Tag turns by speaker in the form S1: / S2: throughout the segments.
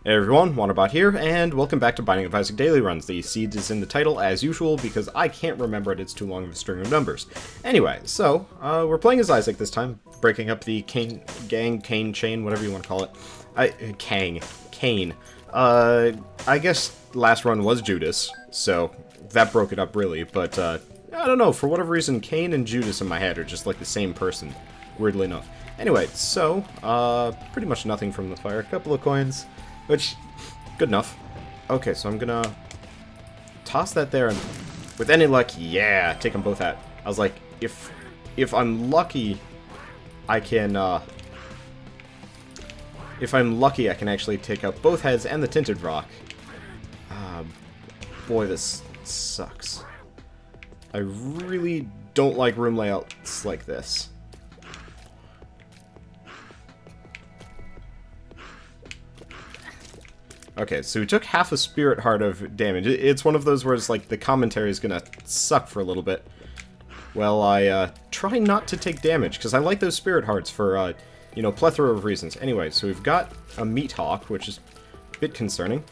S1: Hey everyone, Wanderbot here, and welcome back to Binding of Isaac Daily Runs. The seed is in the title as usual because I can't remember it, it's too long of a string of numbers. Anyway, so, we're playing as Isaac this time, breaking up the Cain chain, whatever you want to call it. Cain. I guess last run was Judas, so that broke it up really, but, I don't know, for whatever reason, Cain and Judas in my head are just like the same person, weirdly enough. Anyway, so, pretty much nothing from the fire, a couple of coins. Which, good enough. Okay, so I'm gonna toss that there, and with any luck, yeah, take them both out. I was like, if I'm lucky, I can, if I'm lucky, I can actually take out both heads and the tinted rock. Boy, this sucks. I really don't like room layouts like this. Okay, so we took half a spirit heart of damage. It's one of those where it's like the commentary is gonna suck for a little bit. Well, I try not to take damage, because I like those spirit hearts for, you know, plethora of reasons. Anyway, so we've got a meat hawk, which is a bit concerning.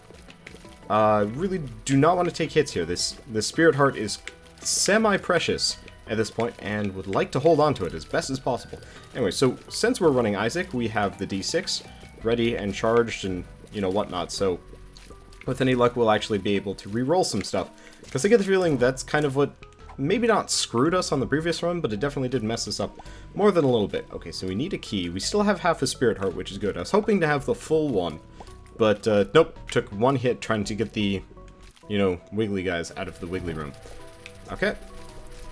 S1: Really do not want to take hits here. This spirit heart is semi-precious at this point, and would like to hold on to it as best as possible. Anyway, so since we're running Isaac, we have the D6 ready and charged and you know, whatnot, so with any luck we'll actually be able to re-roll some stuff, because I get the feeling that's kind of what maybe not screwed us on the previous run, but it definitely did mess us up more than a little bit. Okay, so we need a key. We still have half a spirit heart, which is good. I was hoping to have the full one, but nope, took one hit trying to get the, you know, wiggly guys out of the wiggly room. Okay,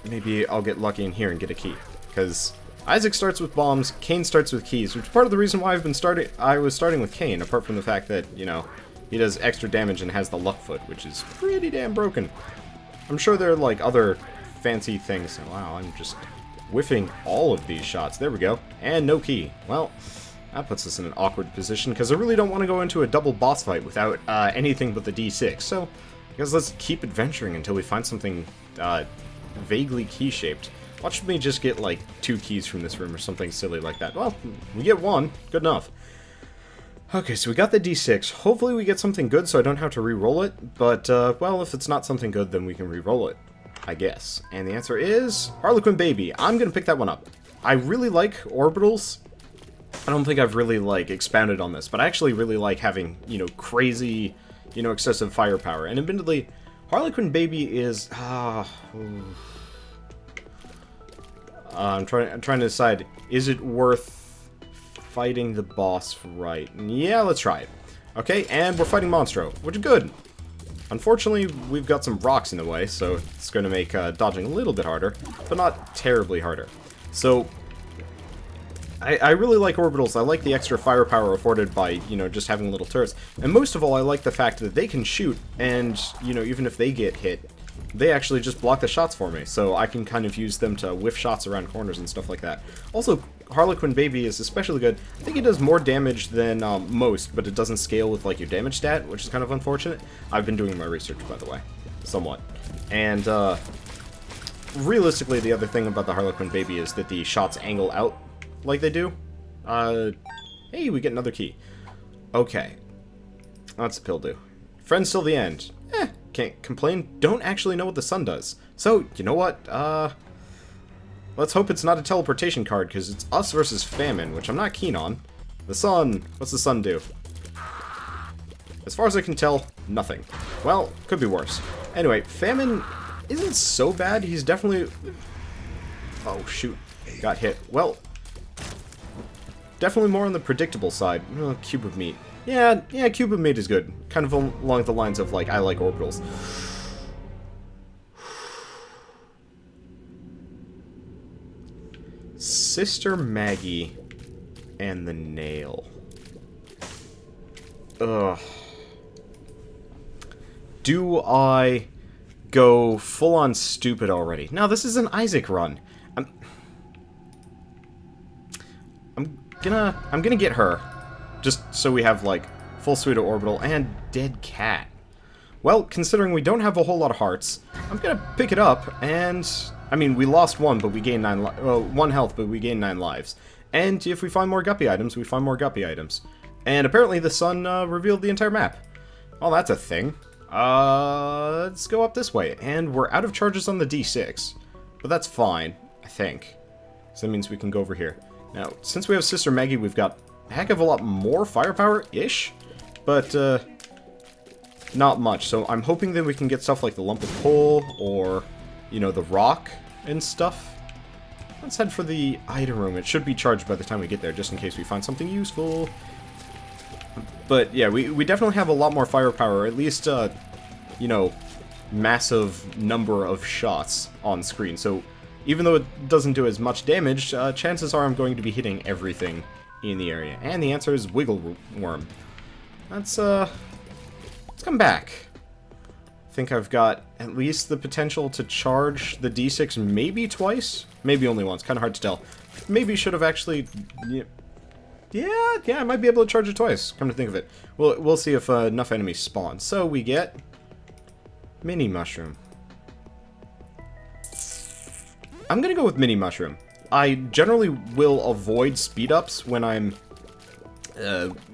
S1: maybe I'll get lucky in here and get a key, because Isaac starts with bombs, Cain starts with keys, which is part of the reason why I was starting with Cain, apart from the fact that, you know, he does extra damage and has the luck foot, which is pretty damn broken. I'm sure there are, like, other fancy things. Wow, I'm just whiffing all of these shots. There we go. And no key. Well, that puts us in an awkward position, because I really don't want to go into a double boss fight without anything but the D6. So, I guess let's keep adventuring until we find something vaguely key-shaped. Watch me just get, like, 2 keys from this room or something silly like that. Well, we get 1. Good enough. Okay, so we got the D6. Hopefully we get something good so I don't have to re-roll it. But, well, if it's not something good, then we can re-roll it, I guess. And the answer is Harlequin Baby. I'm gonna pick that one up. I really like orbitals. I don't think I've really, like, expounded on this, but I actually really like having, you know, crazy, you know, excessive firepower. And admittedly, Harlequin Baby is... I'm trying to decide, is it worth fighting the boss right? Yeah, let's try it. Okay, and we're fighting Monstro, which is good. Unfortunately, we've got some rocks in the way, so it's going to make dodging a little bit harder, but not terribly harder. So, I really like orbitals. I like the extra firepower afforded by, you know, just having little turrets. And most of all, I like the fact that they can shoot, and, you know, even if they get hit, they actually just block the shots for me, so I can kind of use them to whiff shots around corners and stuff like that. Also, Harlequin Baby is especially good. I think it does more damage than most, but it doesn't scale with, like, your damage stat, which is kind of unfortunate. I've been doing my research, by the way. Somewhat. And, realistically, the other thing about the Harlequin Baby is that the shots angle out like they do. Hey, we get another key. Okay. What's the pill do? Friends till the end. Can't complain. Don't actually know what the sun does. So, you know what? Let's hope it's not a teleportation card, because it's us versus famine, which I'm not keen on. The sun. What's the sun do? As far as I can tell, nothing. Well, could be worse. Anyway, famine isn't so bad. He's definitely... Oh, shoot. Got hit. Well, definitely more on the predictable side. Cube of meat. Yeah, cube of meat is good. Kind of along the lines of, like, I like orbitals. Sister Maggie and the nail. Ugh. Do I go full-on stupid already? No, this is an Isaac run. I'm gonna get her. Just so we have, like, full suite of orbital and dead cat. Well, considering we don't have a whole lot of hearts, I'm gonna pick it up, and... I mean, we lost 1, but we gained 1 health, but we gained 9 lives. And if we find more guppy items, we find more guppy items. And apparently the sun revealed the entire map. Well, that's a thing. Let's go up this way. And we're out of charges on the D6. But that's fine, I think. So that means we can go over here. Now, since we have Sister Maggie, we've got a heck of a lot more firepower-ish. But, not much. So I'm hoping that we can get stuff like the lump of coal or, you know, the rock and stuff. Let's head for the item room. It should be charged by the time we get there, just in case we find something useful. But, yeah, we definitely have a lot more firepower, at least, you know, massive number of shots on screen. So, even though it doesn't do as much damage, chances are I'm going to be hitting everything in the area. And the answer is Wiggle Worm. Let's come back. I think I've got at least the potential to charge the D6 maybe twice? Maybe only once. Kind of hard to tell. Maybe should have actually... Yeah, I might be able to charge it twice, come to think of it. We'll see if enough enemies spawn. So we get... Mini Mushroom. I'm gonna go with Mini Mushroom. I generally will avoid speed-ups when I'm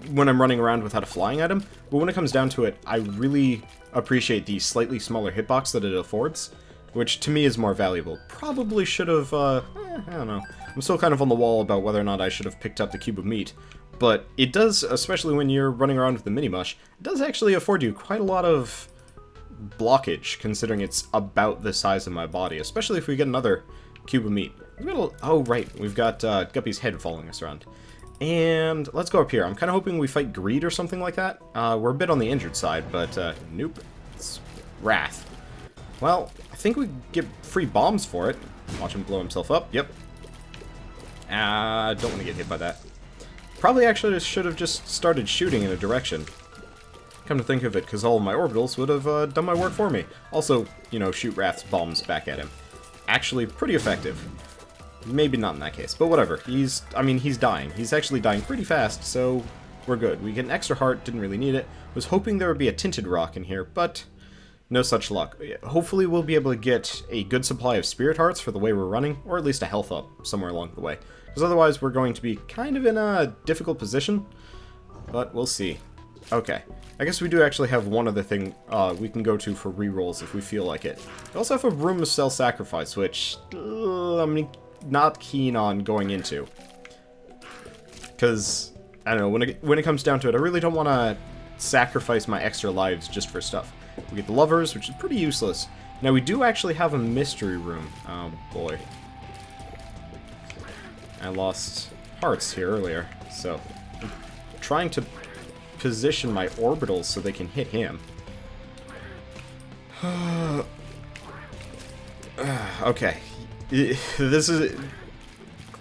S1: running around without a flying item, but when it comes down to it, I really appreciate the slightly smaller hitbox that it affords, which to me is more valuable. Probably should have, I don't know. I'm still kind of on the wall about whether or not I should have picked up the cube of meat, but it does, especially when you're running around with the mini-mush, it does actually afford you quite a lot of blockage, considering it's about the size of my body, especially if we get another cube of meat. Oh, right, we've got Guppy's head following us around. And let's go up here. I'm kind of hoping we fight Greed or something like that. We're a bit on the injured side, but nope. It's Wrath. Well, I think we get free bombs for it. Watch him blow himself up. Yep. Don't want to get hit by that. Probably actually should have just started shooting in a direction. Come to think of it, because all of my orbitals would have done my work for me. Also, you know, shoot Wrath's bombs back at him. Actually, pretty effective. Maybe not in that case, but whatever. He's dying. He's actually dying pretty fast, so we're good. We get an extra heart, didn't really need it. Was hoping there would be a tinted rock in here, but no such luck. Hopefully we'll be able to get a good supply of spirit hearts for the way we're running, or at least a health up somewhere along the way. Because otherwise we're going to be kind of in a difficult position, but we'll see. Okay. I guess we do actually have one other thing we can go to for rerolls if we feel like it. We also have a room of self-sacrifice, which I'm not keen on going into. Because, I don't know, when it comes down to it, I really don't want to sacrifice my extra lives just for stuff. We get the lovers, which is pretty useless. Now, we do actually have a mystery room. Oh, boy. I lost hearts here earlier, so I'm trying to position my orbitals so they can hit him. Okay. This is...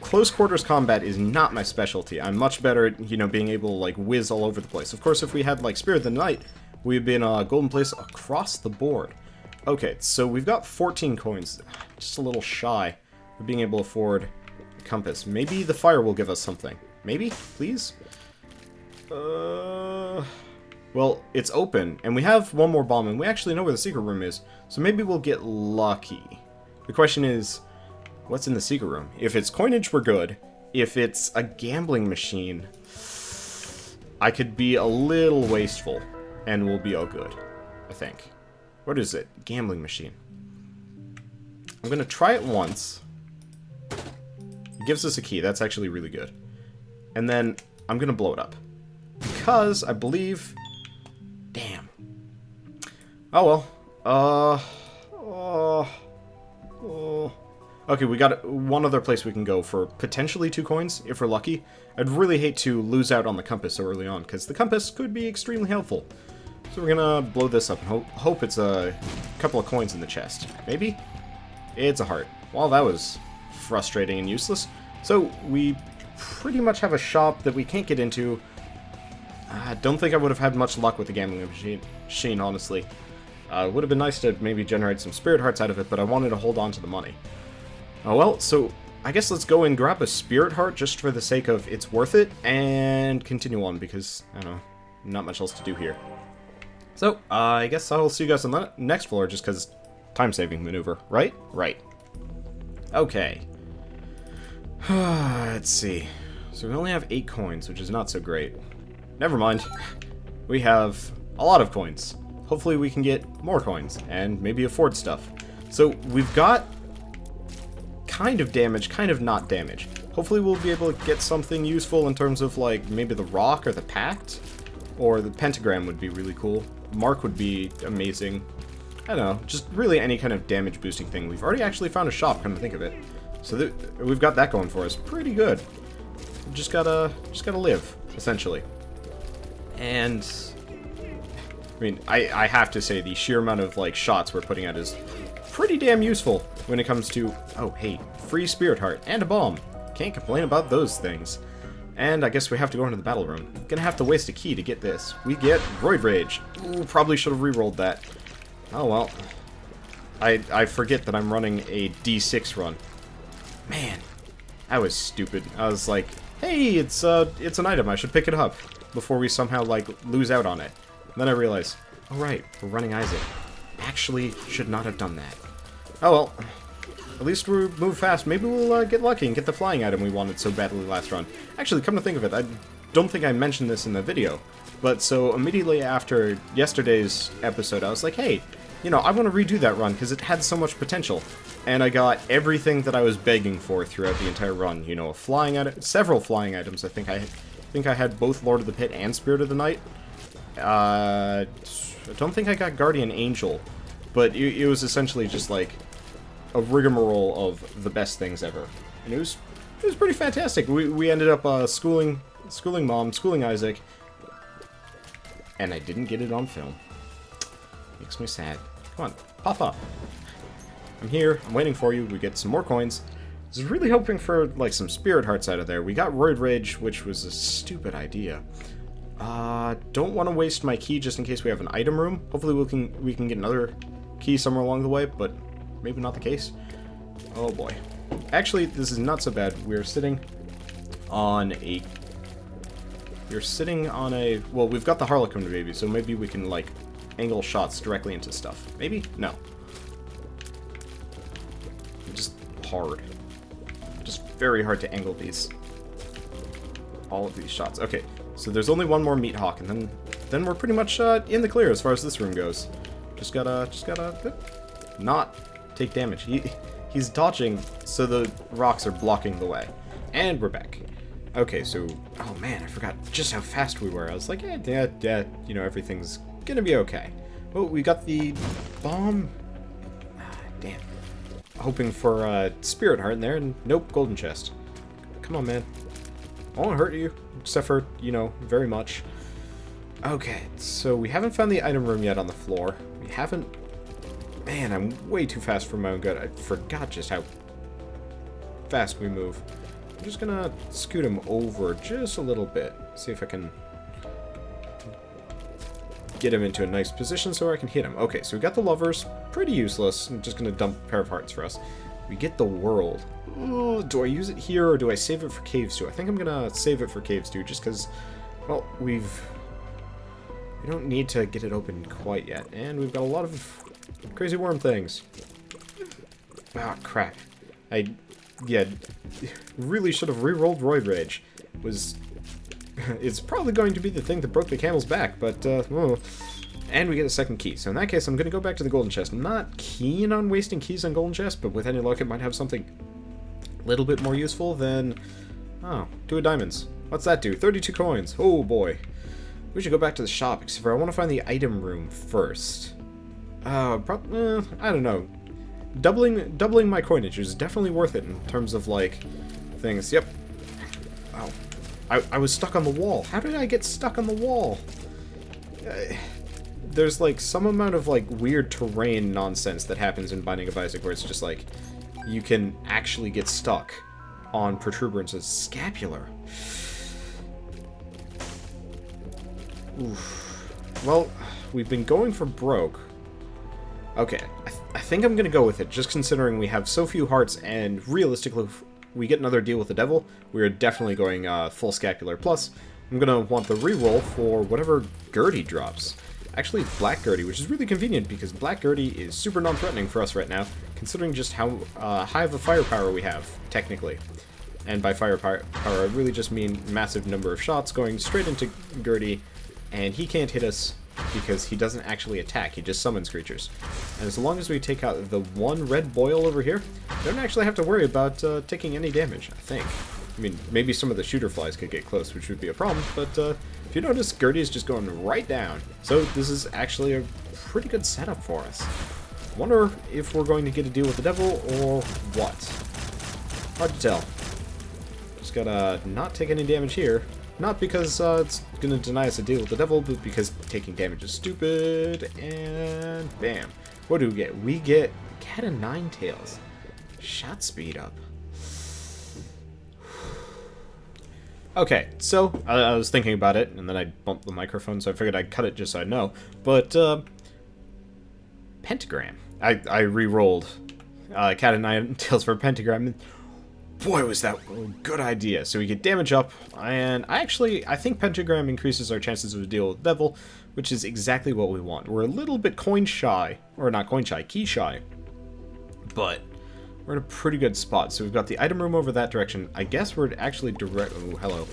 S1: Close quarters combat is not my specialty. I'm much better at, you know, being able to, like, whiz all over the place. Of course, if we had, like, Spirit of the Night, we'd been golden place across the board. Okay, so we've got 14 coins. Just a little shy of being able to afford a compass. Maybe the fire will give us something. Maybe? Please? Well, it's open, and we have one more bomb, and we actually know where the secret room is, so maybe we'll get lucky. The question is, what's in the secret room? If it's coinage, we're good. If it's a gambling machine, I could be a little wasteful, and we'll be all good, I think. What is it? Gambling machine. I'm gonna try it once. It gives us a key. That's actually really good. And then I'm gonna blow it up. Because I believe... Damn. Oh well. Okay, we got one other place we can go for potentially 2 coins, if we're lucky. I'd really hate to lose out on the compass so early on, because the compass could be extremely helpful. So we're gonna blow this up and hope it's a couple of coins in the chest. Maybe? It's a heart. Well, that was frustrating and useless. So we pretty much have a shop that we can't get into. I don't think I would have had much luck with the gambling machine, honestly. It would have been nice to maybe generate some spirit hearts out of it, but I wanted to hold on to the money. Oh well, so I guess let's go and grab a spirit heart just for the sake of it's worth it, and continue on, because, I don't know, not much else to do here. So, I guess I'll see you guys on the next floor, just because time-saving maneuver, right? Right. Okay. Let's see. So we only have 8 coins, which is not so great. never mind. We have a lot of coins. Hopefully we can get more coins, and maybe afford stuff. So, we've got kind of damage, kind of not damage. Hopefully we'll be able to get something useful in terms of, like, maybe the rock or the pact. Or the pentagram would be really cool. Mark would be amazing. I don't know, just really any kind of damage boosting thing. We've already actually found a shop, come to think of it. So we've got that going for us. Pretty good. Just gotta live, essentially. And I mean, I have to say the sheer amount of like shots we're putting out is pretty damn useful when it comes to, oh hey, free spirit heart and a bomb. Can't complain about those things. And I guess we have to go into the battle room. Gonna have to waste a key to get this. We get Roid Rage. Ooh, probably should have re-rolled that. Oh well. I forget that I'm running a D6 run. Man, that was stupid. I was like, hey, it's an item, I should pick it up before we somehow like lose out on it. And then I realized, oh right, we're running Isaac. Actually, should not have done that. Oh well. At least we move fast. Maybe we'll get lucky and get the flying item we wanted so badly last run. Actually, come to think of it, I don't think I mentioned this in the video. But so immediately after yesterday's episode, I was like, hey, you know, I want to redo that run because it had so much potential. And I got everything that I was begging for throughout the entire run. You know, a flying item, several flying items. I think I had both Lord of the Pit and Spirit of the Night. I don't think I got Guardian Angel, but it was essentially just like a rigmarole of the best things ever, and it was pretty fantastic. We ended up schooling Mom, schooling Isaac, and I didn't get it on film. Makes me sad. Come on, pop up. I'm here. I'm waiting for you. We get some more coins. I was really hoping for like some spirit hearts out of there. We got Roid Rage, which was a stupid idea. Don't want to waste my key just in case we have an item room. Hopefully we can get another key somewhere along the way, but maybe not the case. Oh boy. Actually, this is not so bad. We're sitting on a... Well, we've got the Harlequin baby, so maybe we can, like, angle shots directly into stuff. Maybe? No. Just hard. Just very hard to angle these. All of these shots. Okay, so there's only one more meat hawk, and then we're pretty much in the clear as far as this room goes. Just gotta not take damage. He's dodging, so the rocks are blocking the way. And we're back. Okay, so... Oh man, I forgot just how fast we were. I was like, yeah, you know, everything's gonna be okay. Oh, we got the bomb. Ah, damn. Hoping for Spirit Heart in there, and nope, Golden Chest. Come on, man. I won't hurt you, except for, you know, very much. Okay, so we haven't found the item room yet on the floor. We haven't... Man, I'm way too fast for my own good. I forgot just how fast we move. I'm just gonna scoot him over just a little bit. See if I can get him into a nice position so I can hit him. Okay, so we got the lovers. Pretty useless. I'm just gonna dump a pair of hearts for us. We get the world. Ooh, do I use it here or do I save it for Caves 2? I think I'm gonna save it for Caves 2 just because, well, we don't need to get it open quite yet. And we've got a lot of crazy worm things. Ah, crap. Yeah, really should have re-rolled Roid Rage. It's probably going to be the thing that broke the camel's back, but, and we get a second key. So in that case, I'm going to go back to the golden chest. I'm not keen on wasting keys on golden chest, but with any luck, it might have something a little bit more useful than... Oh, 2 of diamonds. What's that do? 32 coins. Oh, boy. We should go back to the shop, except for I want to find the item room first. I don't know. Doubling my coinage is definitely worth it in terms of, like, things. Yep. Oh. I was stuck on the wall. How did I get stuck on the wall? There's, like, some amount of, like, weird terrain nonsense that happens in Binding of Isaac where it's just, like, you can actually get stuck on protuberances. Scapular. Oof. Well, we've been going for broke. Okay, I think I'm gonna go with it, just considering we have so few hearts, and realistically, if we get another deal with the devil, we're definitely going full scapular. Plus, I'm gonna want the reroll for whatever Gertie drops. Actually, it's Black Gertie, which is really convenient, because Black Gertie is super non-threatening for us right now, considering just how high of a firepower we have, technically. And by firepower, I really just mean massive number of shots going straight into Gertie, and he can't hit us because he doesn't actually attack, he just summons creatures. And as long as we take out the one red boil over here, we don't actually have to worry about taking any damage, I think. I mean, maybe some of the shooter flies could get close, which would be a problem, but if you notice, Gertie is just going right down. So this is actually a pretty good setup for us. I wonder if we're going to get a deal with the devil, or what? Hard to tell. Just gotta not take any damage here. Not because it's gonna deny us a deal with the devil, but because taking damage is stupid, and bam. What do we get? We get Cat of Nine Tails. Shot speed up. Okay, so I was thinking about it, and then I bumped the microphone, so I figured I'd cut it just so I know. But, Pentagram. I re-rolled Cat of Nine Tails for Pentagram, and boy, was that a good idea. So we get damage up, and I think Pentagram increases our chances of a deal with the devil, which is exactly what we want. We're a little bit coin shy, or not coin shy, key shy, but we're in a pretty good spot. So we've got the item room over that direction. I guess we're actually direct... Oh, hello.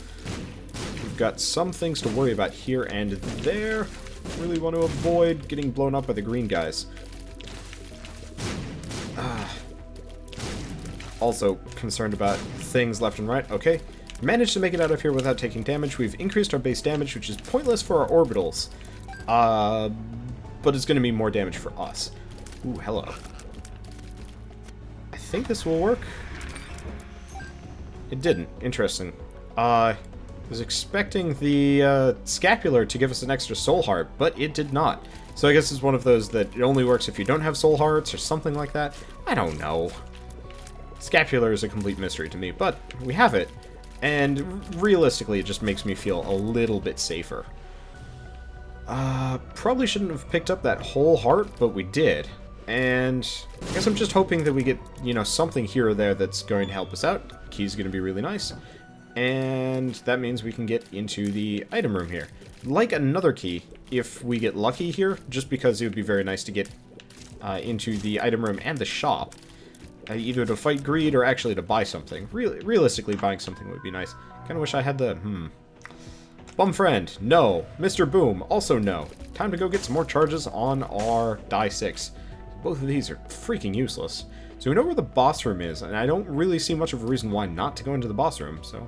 S1: We've got some things to worry about here and there. Really want to avoid getting blown up by the green guys. Also concerned about things left and right. Okay. Managed to make it out of here without taking damage. We've increased our base damage, which is pointless for our orbitals. But it's going to mean more damage for us. Ooh, hello. I think this will work. It didn't. Interesting. I was expecting the scapular to give us an extra soul heart, but it did not. So I guess it's one of those that it only works if you don't have soul hearts or something like that. I don't know. Scapular is a complete mystery to me, but we have it. And realistically, it just makes me feel a little bit safer. Probably shouldn't have picked up that whole heart, but we did. And I guess I'm just hoping that we get, you know, something here or there that's going to help us out. Key's going to be really nice. And that means we can get into the item room here. Like another key, if we get lucky here, just because it would be very nice to get into the item room and the shop. Either to fight greed or actually to buy something. Realistically, buying something would be nice. Kind of wish I had the, Bum friend, no. Mr. Boom, also no. Time to go get some more charges on our die 6. Both of these are freaking useless. So we know where the boss room is, and I don't really see much of a reason why not to go into the boss room, so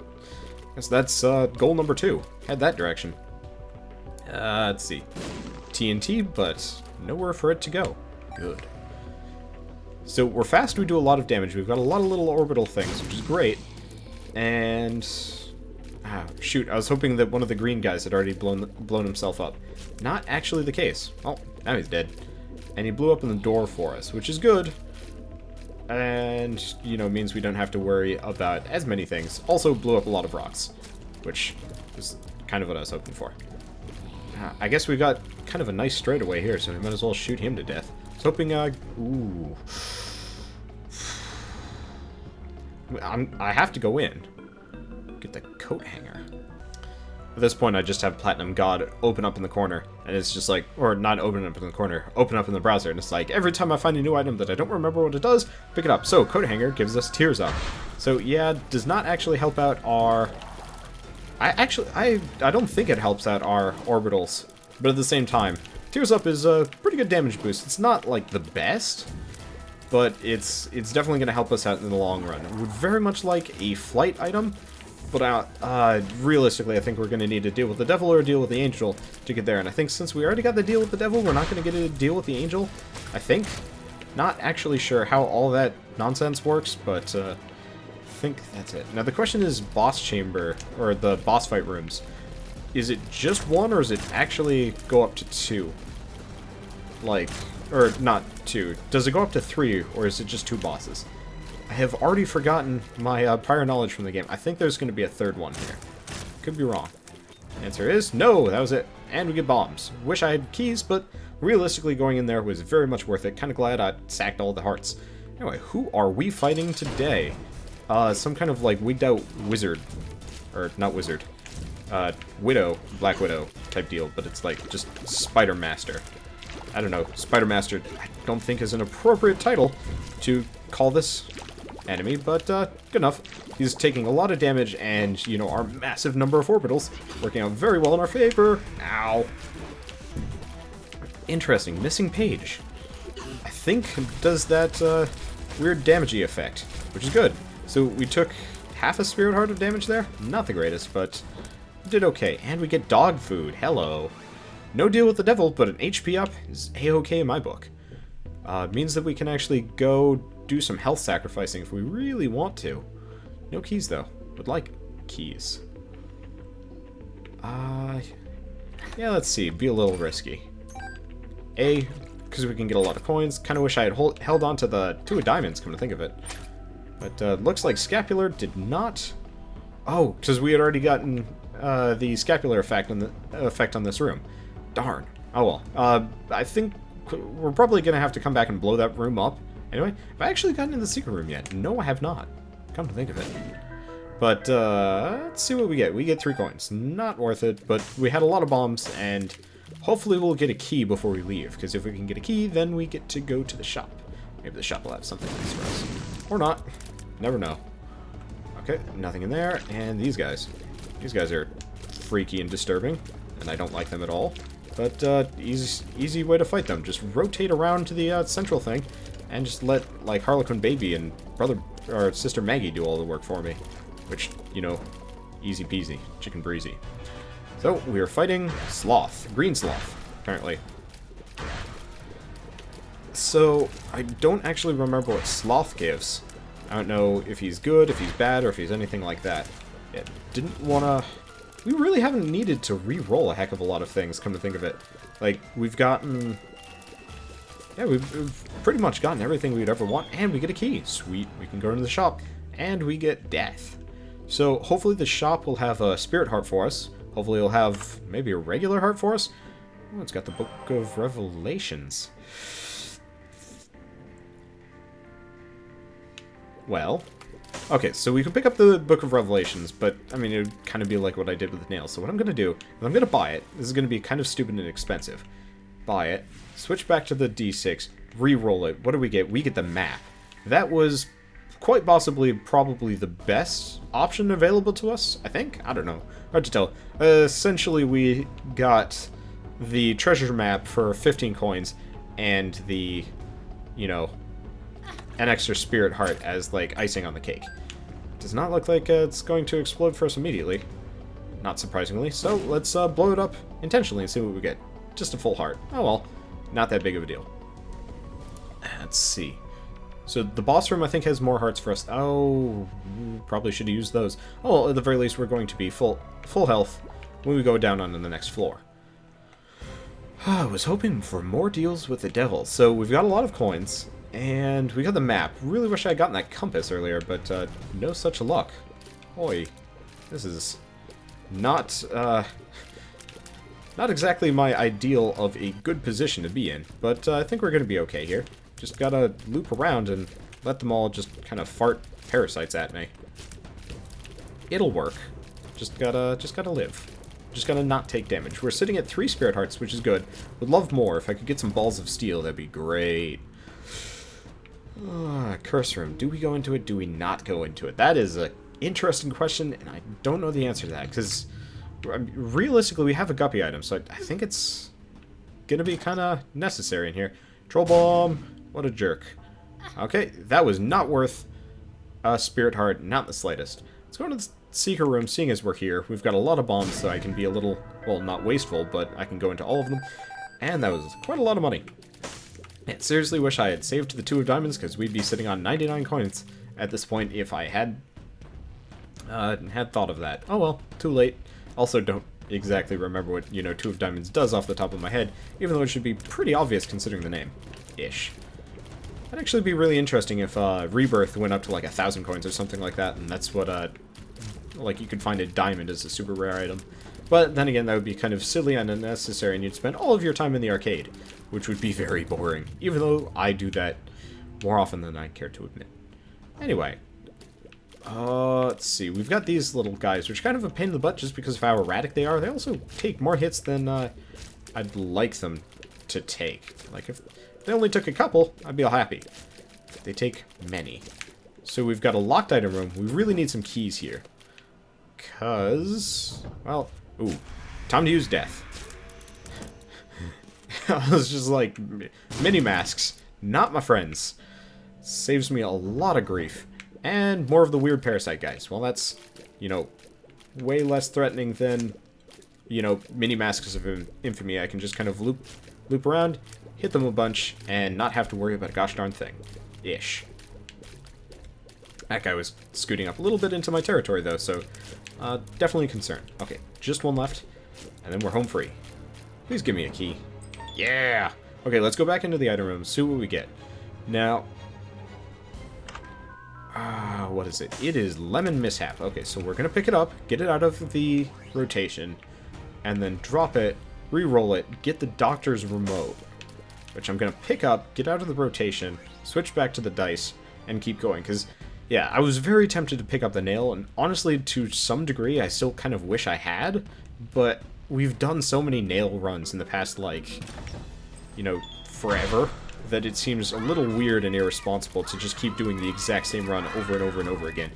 S1: I guess that's goal number 2. Head that direction. Let's see. TNT, but nowhere for it to go. Good. So we're fast, we do a lot of damage. We've got a lot of little orbital things, which is great. And... shoot, I was hoping that one of the green guys had already blown himself up. Not actually the case. Oh, now he's dead. And he blew up in the door for us, which is good. And, you know, means we don't have to worry about as many things. Also blew up a lot of rocks, which is kind of what I was hoping for. I guess we got kind of a nice straightaway here, so we might as well shoot him to death. I was hoping, ooh. I have to go in. Get the coat hanger. At this point, I just have Platinum God open up in the corner, and it's just like, or not open up in the corner, open up in the browser, and it's like, every time I find a new item that I don't remember what it does, pick it up. So, coat hanger gives us Tears Up. So, yeah, does not actually help out our... I don't think it helps out our orbitals, but at the same time, Tears Up is a pretty good damage boost. It's not, like, the best, but it's definitely going to help us out in the long run. I would very much like a flight item, but realistically, I think we're going to need to deal with the devil or a deal with the angel to get there. And I think since we already got the deal with the devil, we're not going to get a deal with the angel, I think. Not actually sure how all that nonsense works, but I think that's it. Now the question is boss chamber, or the boss fight rooms. Is it just one, or does it actually go up to 2? Like, or not 2. Does it go up to 3, or is it just 2 bosses? I have already forgotten my prior knowledge from the game. I think there's going to be a 3rd one here. Could be wrong. Answer is no, that was it. And we get bombs. Wish I had keys, but realistically going in there was very much worth it. Kind of glad I sacked all the hearts. Anyway, who are we fighting today? Some kind of like wigged out wizard. Or not wizard. Widow, Black Widow type deal, but it's like just Spider Master. I don't know. Spider Master I don't think is an appropriate title to call this enemy, but good enough. He's taking a lot of damage, and, you know, our massive number of orbitals working out very well in our favor. Ow. Interesting. Missing page. I think does that weird damagey effect, which is good. So we took half a spirit heart of damage there. Not the greatest, but did okay. And we get dog food. Hello. No deal with the devil, but an HP up is A-okay in my book. It means that we can actually go do some health sacrificing if we really want to. No keys, though. Would like keys. Yeah, let's see. Be a little risky. A, because we can get a lot of coins. Kind of wish I had held on to the 2 of diamonds, come to think of it. But looks like scapular did not... Oh, because we had already gotten the scapular effect on this room. Darn. Oh well. I think we're probably going to have to come back and blow that room up. Anyway, have I actually gotten in the secret room yet? No, I have not. Come to think of it. But, let's see what we get. We get 3 coins. Not worth it, but we had a lot of bombs, and hopefully we'll get a key before we leave, because if we can get a key, then we get to go to the shop. Maybe the shop will have something nice for us. Or not. Never know. Okay, nothing in there, and these guys. These guys are freaky and disturbing, and I don't like them at all. But, easy way to fight them. Just rotate around to the central thing, and just let, like, Harlequin Baby and brother or sister Maggie do all the work for me. Which, you know, easy peasy, chicken breezy. So, we are fighting Sloth. Green Sloth, apparently. So, I don't actually remember what Sloth gives. I don't know if he's good, if he's bad, or if he's anything like that. Yeah, didn't wanna... We really haven't needed to re-roll a heck of a lot of things, come to think of it. Like, we've gotten... Yeah, we've pretty much gotten everything we'd ever want, and we get a key. Sweet, we can go into the shop, and we get death. So, hopefully the shop will have a spirit heart for us. Hopefully it'll have maybe a regular heart for us. Oh, it's got the Book of Revelations. Well... Okay, so we could pick up the Book of Revelations, but, I mean, it would kind of be like what I did with the nails. So what I'm going to do is I'm going to buy it. This is going to be kind of stupid and expensive. Buy it, switch back to the D6, re-roll it. What do we get? We get the map. That was quite possibly probably the best option available to us, I think? I don't know. Hard to tell. Essentially, we got the treasure map for 15 coins and the, you know... an extra spirit heart as, like, icing on the cake. Does not look like it's going to explode for us immediately. Not surprisingly. So, let's blow it up intentionally and see what we get. Just a full heart. Oh well. Not that big of a deal. Let's see. So, the boss room, I think, has more hearts for us. Oh, probably should have used those. Oh, well, at the very least, we're going to be full health when we go down on the next floor. I was hoping for more deals with the devil. So, we've got a lot of coins. And we got the map. Really wish I had gotten that compass earlier, but no such luck. Oi. This is not exactly my ideal of a good position to be in, but I think we're going to be okay here. Just gotta loop around and let them all just kind of fart parasites at me. It'll work. Just gotta live. Just gotta not take damage. We're sitting at 3 spirit hearts, which is good. Would love more. If I could get some balls of steel, that'd be great. Curse room. Do we go into it? Do we not go into it? That is an interesting question, and I don't know the answer to that, because realistically, we have a guppy item, so I think it's going to be kind of necessary in here. Troll bomb. What a jerk. Okay, that was not worth a spirit heart, not the slightest. Let's go into the secret room, seeing as we're here. We've got a lot of bombs, so I can be a little, well, not wasteful, but I can go into all of them, and that was quite a lot of money. I seriously wish I had saved the 2 of diamonds, because we'd be sitting on 99 coins at this point if I had thought of that. Oh well, too late. Also, don't exactly remember what, you know, 2 of diamonds does off the top of my head, even though it should be pretty obvious considering the name. Ish. That'd actually be really interesting if Rebirth went up to like 1,000 coins or something like that, and that's what, like, you could find a diamond as a super rare item. But then again, that would be kind of silly and unnecessary, and you'd spend all of your time in the arcade, which would be very boring, even though I do that more often than I care to admit. Anyway, let's see. We've got these little guys, which are kind of a pain in the butt just because of how erratic they are. They also take more hits than I'd like them to take. Like, if they only took a couple, I'd be all happy. They take many. So we've got a locked item room. We really need some keys here. Because, well, ooh, time to use death. I was just like, mini masks, not my friends. Saves me a lot of grief. And more of the weird parasite guys. Well, that's, you know, way less threatening than, you know, mini masks of infamy. I can just kind of loop around, hit them a bunch, and not have to worry about a gosh darn thing. Ish. That guy was scooting up a little bit into my territory, though, so definitely concerned. Okay, just one left, and then we're home free. Please give me a key. Yeah! Okay, let's go back into the item room, see what we get. Now, what is it? It is Lemon Mishap. Okay, so we're going to pick it up, get it out of the rotation, and then drop it, re-roll it, get the doctor's remote, which I'm going to pick up, get out of the rotation, switch back to the dice, and keep going, because, yeah, I was very tempted to pick up the nail, and honestly, to some degree, I still kind of wish I had, but we've done so many nail runs in the past, like, you know, forever, that it seems a little weird and irresponsible to just keep doing the exact same run over and over and over again.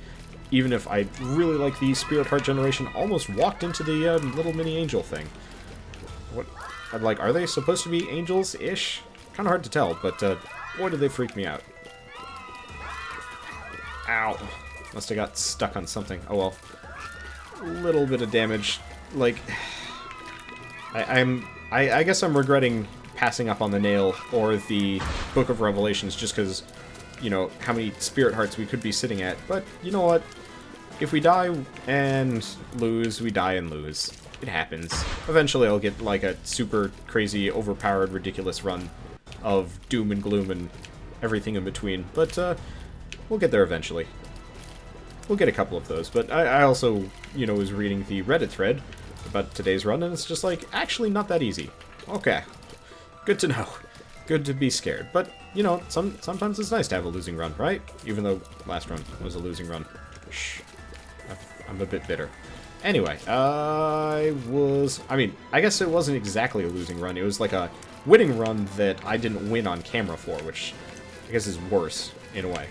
S1: Even if I really like the Spirit Heart generation, almost walked into the little mini angel thing. What, like, are they supposed to be angels-ish? Kind of hard to tell, but boy, did they freak me out. Ow. Must have got stuck on something. Oh well. A little bit of damage. Like, I guess I'm regretting passing up on the nail or the Book of Revelations just because, you know, how many spirit hearts we could be sitting at. But, you know what? If we die and lose, we die and lose. It happens. Eventually I'll get, like, a super crazy, overpowered, ridiculous run of doom and gloom and everything in between. But, we'll get there eventually. We'll get a couple of those. But I also, you know, was reading the Reddit thread about today's run, and it's just like, actually not that easy. Okay. Good to know. Good to be scared. But, you know, sometimes it's nice to have a losing run, right? Even though last run was a losing run. Shh. I'm a bit bitter. Anyway, I mean, I guess it wasn't exactly a losing run. It was like a winning run that I didn't win on camera for, which I guess is worse, in a way.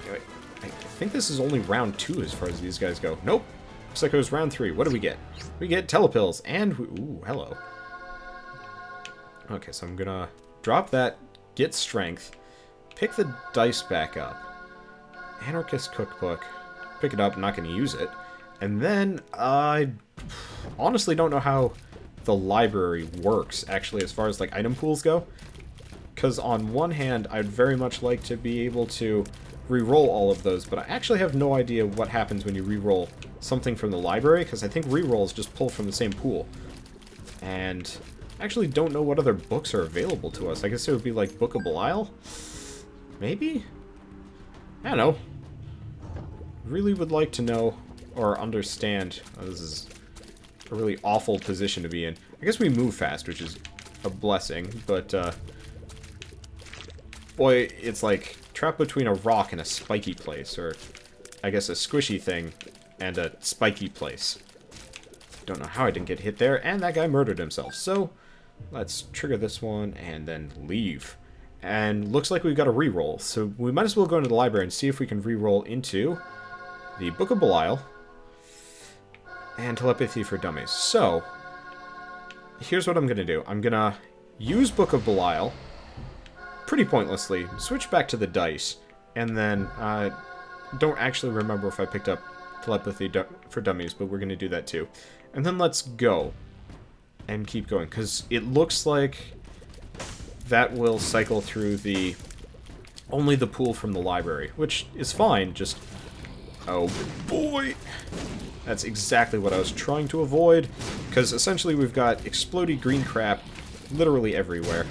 S1: Anyway, I think this is only round 2 as far as these guys go. Nope. Looks like it was round 3. What do we get? We get telepills, and ooh, hello. Okay, so I'm gonna drop that, get strength, pick the dice back up, Anarchist Cookbook, pick it up, not gonna use it, and then I honestly don't know how the library works, actually, as far as, like, item pools go, because on one hand, I'd very much like to be able to re-roll all of those, but I actually have no idea what happens when you re-roll something from the library, because I think re-rolls just pull from the same pool, and I actually don't know what other books are available to us. I guess it would be like Book of Belial? Maybe? I don't know. Really would like to know or understand. Oh, this is a really awful position to be in. I guess we move fast, which is a blessing, but boy, it's like trapped between a rock and a spiky place, or I guess a squishy thing and a spiky place. Don't know how I didn't get hit there, and that guy murdered himself, so let's trigger this one and then leave. And looks like we've got a reroll, so we might as well go into the library and see if we can reroll into the Book of Belial and Telepathy for Dummies. So, here's what I'm going to do. I'm going to use Book of Belial pretty pointlessly, switch back to the dice, and then don't actually remember if I picked up Telepathy for Dummies, but we're going to do that too. And then let's go and keep going, because it looks like that will cycle through only the pool from the library, which is fine, just, oh boy, that's exactly what I was trying to avoid, because essentially we've got explodey green crap literally everywhere,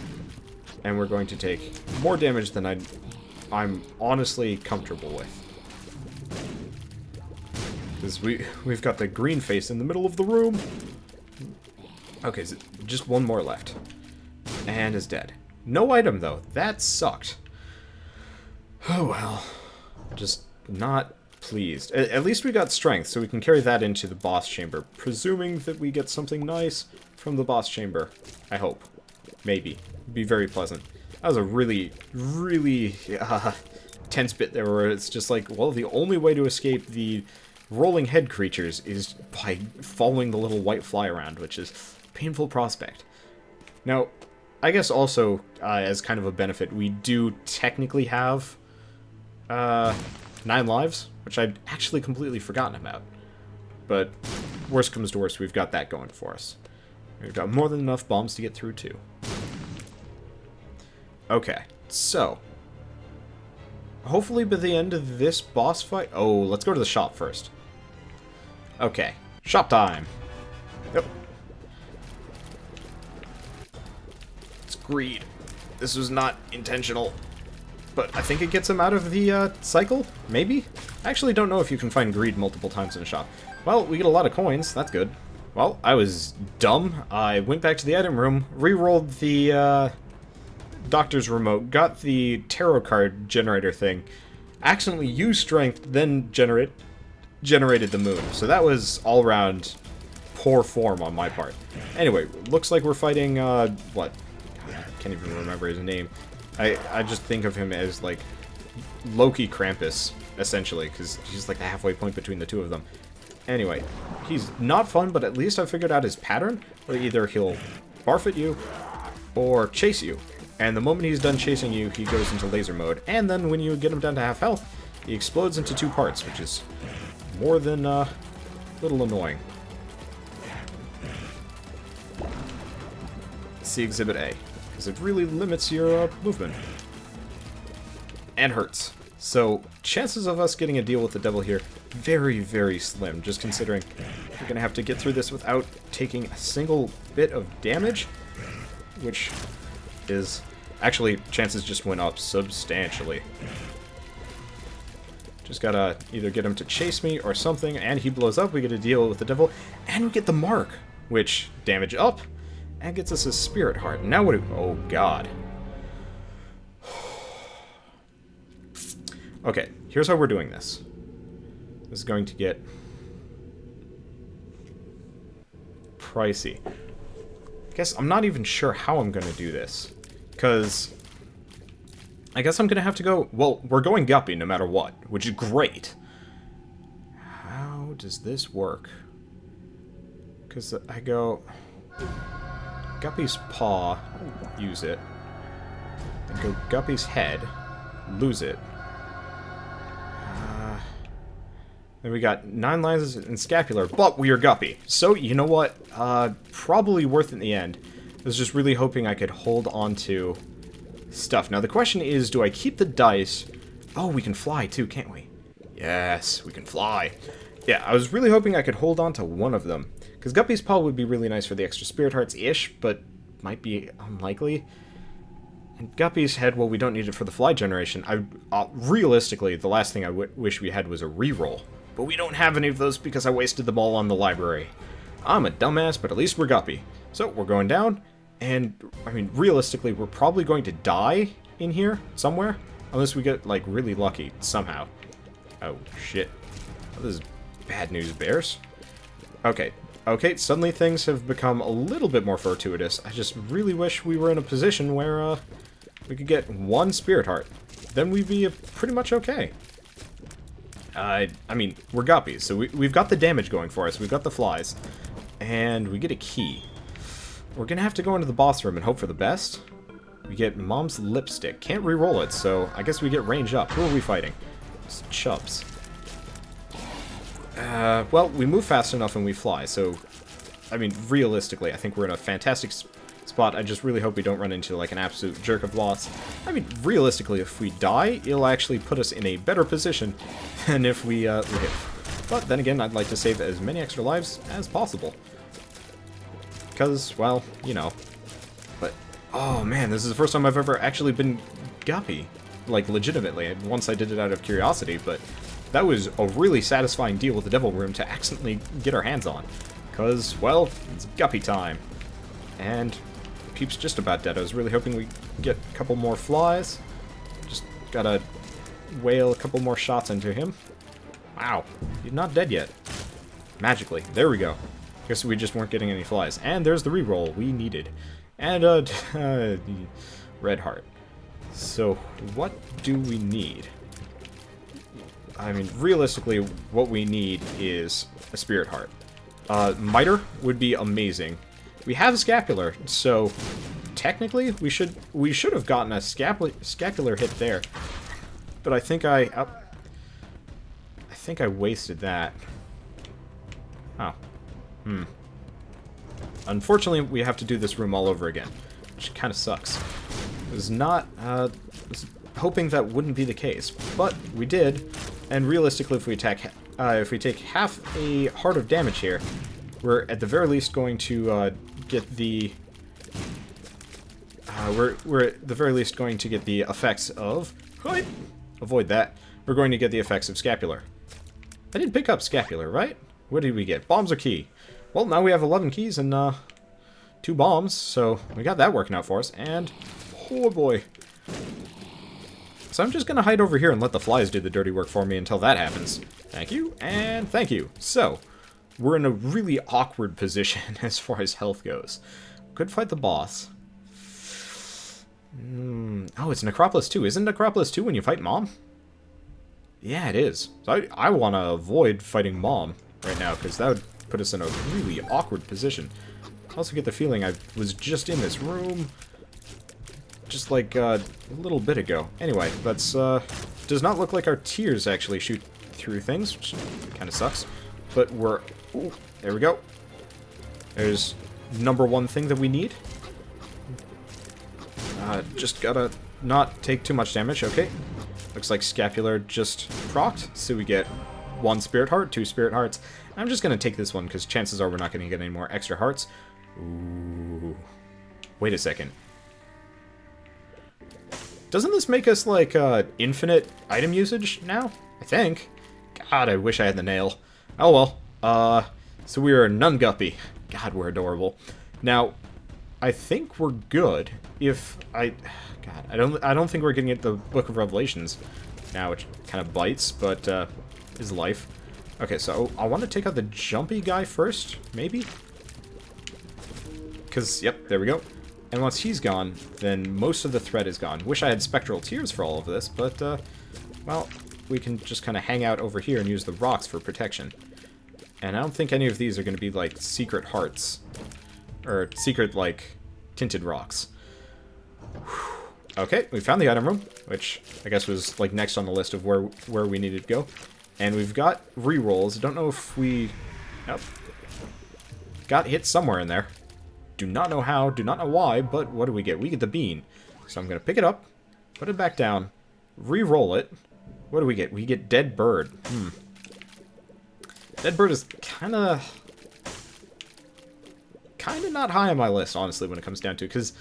S1: and we're going to take more damage than I'm honestly comfortable with. Because we've got the green face in the middle of the room. Okay, so just one more left. And is dead. No item, though. That sucked. Oh, well. Just not pleased. At least we got strength, so we can carry that into the boss chamber. Presuming that we get something nice from the boss chamber. I hope. Maybe. It'd be very pleasant. That was a really, really tense bit there where it's just like, well, the only way to escape the rolling head creatures is by following the little white fly around, which is a painful prospect. Now, I guess also, as kind of a benefit, we do technically have 9 lives, which I'd actually completely forgotten about. But worst comes to worst, we've got that going for us. We've got more than enough bombs to get through, too. Okay, so hopefully by the end of this boss fight... Oh, let's go to the shop first. Okay, shop time. Yep. It's greed. This was not intentional. But I think it gets him out of the cycle? Maybe? I actually don't know if you can find greed multiple times in a shop. Well, we get a lot of coins. That's good. Well, I was dumb. I went back to the item room, re-rolled the doctor's remote, got the tarot card generator thing, accidentally used strength, then generated the moon. So that was all around poor form on my part. Anyway, looks like we're fighting, what? I can't even remember his name. I just think of him as, like, Loki Krampus, essentially, because he's like the halfway point between the two of them. Anyway, he's not fun, but at least I figured out his pattern, where either he'll barf at you, or chase you. And the moment he's done chasing you, he goes into laser mode. And then when you get him down to half health, he explodes into 2 parts, which is more than a little annoying. See Exhibit A, because it really limits your movement. And hurts. So, chances of us getting a deal with the devil here, very, very slim, just considering we're going to have to get through this without taking a single bit of damage, which is... Actually, chances just went up substantially. Just gotta either get him to chase me or something, and he blows up, we get a deal with the devil, and we get the mark, which damage up, and gets us a spirit heart. Now what do... Oh, God. Okay, here's how we're doing this. This is going to get pricey. I guess I'm not even sure how I'm going to do this. Because I guess I'm going to have to go... Well, we're going Guppy no matter what, which is great. How does this work? Because I go... Guppy's paw, use it. Then go Guppy's head, lose it. Then we got 9 lives and scapular, but we are Guppy. So, you know what? Probably worth it in the end. I was just really hoping I could hold on to stuff. Now, the question is, do I keep the dice? Oh, we can fly too, can't we? Yes, we can fly. Yeah, I was really hoping I could hold on to one of them. Because Guppy's paw would be really nice for the extra spirit hearts-ish, but might be unlikely. And Guppy's head, well, we don't need it for the fly generation. Realistically, the last thing I wish we had was a reroll. But we don't have any of those because I wasted them all on the library. I'm a dumbass, but at least we're Guppy. So, we're going down, and, I mean, realistically, we're probably going to die in here, somewhere. Unless we get, like, really lucky, somehow. Oh, shit. Oh, this is bad news, bears. Okay, suddenly things have become a little bit more fortuitous. I just really wish we were in a position where, we could get 1 spirit heart. Then we'd be pretty much okay. I mean, we're Guppies, so we've got the damage going for us. We've got the flies. And we get a key. We're gonna have to go into the boss room and hope for the best. We get Mom's lipstick. Can't re-roll it, so I guess we get range up. Who are we fighting? It's Chubs. Well, we move fast enough and we fly, so... I mean, realistically, I think we're in a fantastic spot. I just really hope we don't run into, like, an absolute jerk of loss. I mean, realistically, if we die, it'll actually put us in a better position than if we live. But then again, I'd like to save as many extra lives as possible. Because, well, you know. But, oh man, this is the first time I've ever actually been Guppy. Like, legitimately. Once I did it out of curiosity, but that was a really satisfying deal with the Devil Room to accidentally get our hands on. Because, well, it's Guppy time. And Peep's just about dead. I was really hoping we get a couple more flies. Just gotta whale a couple more shots into him. Wow, he's not dead yet. Magically. There we go. Guess we just weren't getting any flies. And there's the reroll we needed. And, the red heart. So, what do we need? I mean, realistically, what we need is a Spirit Heart. Miter would be amazing. We have Scapular, so technically we should have gotten a scapular hit there. But I think I wasted that. Oh. Unfortunately, we have to do this room all over again, which kind of sucks. I was not was hoping that wouldn't be the case, but we did. And realistically, if we take half a heart of damage here, we're at the very least going to get the we're at the very least going to get the effects of avoid that. We're going to get the effects of Scapular. I did pick up Scapular, right? What did we get? Bombs or key? Well, now we have 11 keys and 2 bombs, so we got that working out for us. And oh boy. So I'm just going to hide over here and let the flies do the dirty work for me until that happens. Thank you, and thank you. So, we're in a really awkward position as far as health goes. Could fight the boss. Oh, it's Necropolis 2. Isn't Necropolis 2 when you fight Mom? Yeah, it is. So I want to avoid fighting Mom right now, because that would put us in a really awkward position. I also get the feeling I was just in this room just like a little bit ago. Anyway, that's does not look like our tears actually shoot through things, which kind of sucks. But we're... Ooh, there we go. There's number one thing that we need. Just gotta not take too much damage. Okay. Looks like Scapular just procced, so we get 1 Spirit Heart, 2 Spirit Hearts. I'm just gonna take this one, because chances are we're not gonna get any more extra hearts. Ooh. Wait a second. Doesn't this make us, like, infinite item usage now? I think. God, I wish I had the nail. Oh well. So we are a nun guppy. God, we're adorable. Now, I think we're good if God, I don't think we're getting at the Book of Revelations now, which kind of bites, but is life. Okay, so I want to take out the jumpy guy first, maybe? Because, yep, there we go. And once he's gone, then most of the threat is gone. Wish I had Spectral Tears for all of this, but, well, we can just kind of hang out over here and use the rocks for protection. And I don't think any of these are going to be, like, secret hearts. Or secret, like, tinted rocks. Okay, we found the item room, which I guess was, like, next on the list of where we needed to go. And we've got rerolls. I don't know if we... Nope. Got hit somewhere in there. Do not know how, do not know why, but what do we get? We get the bean. So I'm going to pick it up, put it back down, re-roll it. What do we get? We get Dead Bird. Dead Bird is kind of not high on my list, honestly, when it comes down to it, because,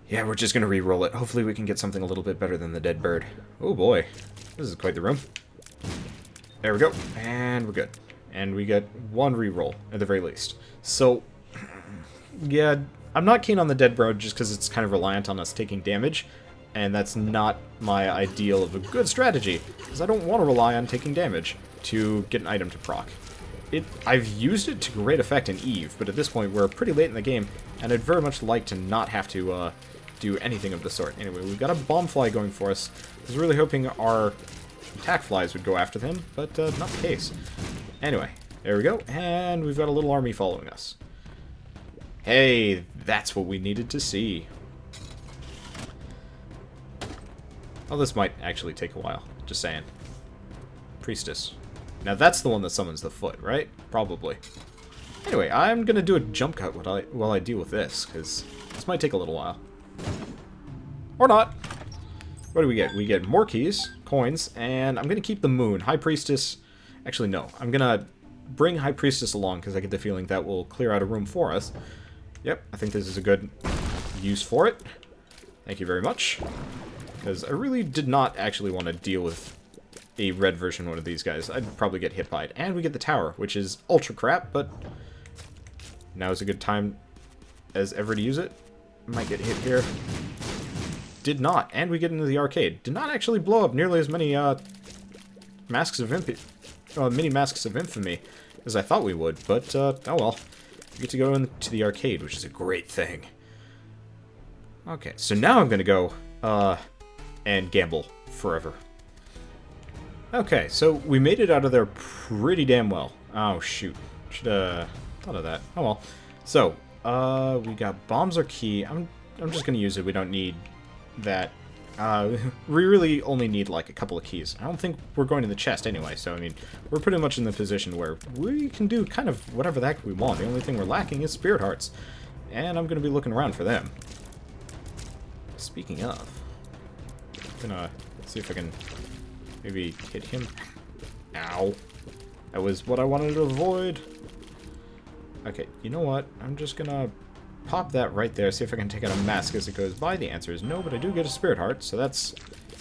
S1: yeah, we're just going to re-roll it. Hopefully we can get something a little bit better than the Dead Bird. Oh boy, this is quite the room. There we go, and we're good. And we get 1 re-roll, at the very least. So... yeah, I'm not keen on the Dead Bird just because it's kind of reliant on us taking damage, and that's not my ideal of a good strategy, because I don't want to rely on taking damage to get an item to proc. I've used it to great effect in Eve, but at this point we're pretty late in the game, and I'd very much like to not have to do anything of the sort. Anyway, we've got a bomb fly going for us. I was really hoping our attack flies would go after them, but not the case. Anyway, there we go, and we've got a little army following us. Hey, that's what we needed to see. Oh, this might actually take a while. Just saying. Priestess. Now that's the one that summons the foot, right? Probably. Anyway, I'm gonna do a jump cut while I deal with this, because this might take a little while. Or not. What do we get? We get more keys, coins, and I'm gonna keep the moon. High Priestess... Actually, no. I'm gonna bring High Priestess along, because I get the feeling that will clear out a room for us. Yep, I think this is a good use for it. Thank you very much. Because I really did not actually want to deal with a red version of one of these guys. I'd probably get hit by it. And we get the tower, which is ultra crap, but now is a good time as ever to use it. Might get hit here. Did not. And we get into the arcade. Did not actually blow up nearly as many masks of mini masks of infamy as I thought we would, but oh well. We get to go into the arcade, which is a great thing. Okay, so now I'm gonna go and gamble forever. Okay, so we made it out of there pretty damn well. Oh, shoot. Should've thought of that. Oh, well. So, we got bombs are key. I'm just gonna use it. We don't need that. We really only need, like, a couple of keys. I don't think we're going to the chest anyway, so, I mean, we're pretty much in the position where we can do kind of whatever the heck we want. The only thing we're lacking is spirit hearts. And I'm gonna be looking around for them. Speaking of, I'm gonna see if I can maybe hit him. Ow. That was what I wanted to avoid. Okay, you know what? I'm just gonna pop that right there, see if I can take out a mask as it goes by. The answer is no, but I do get a spirit heart, so that's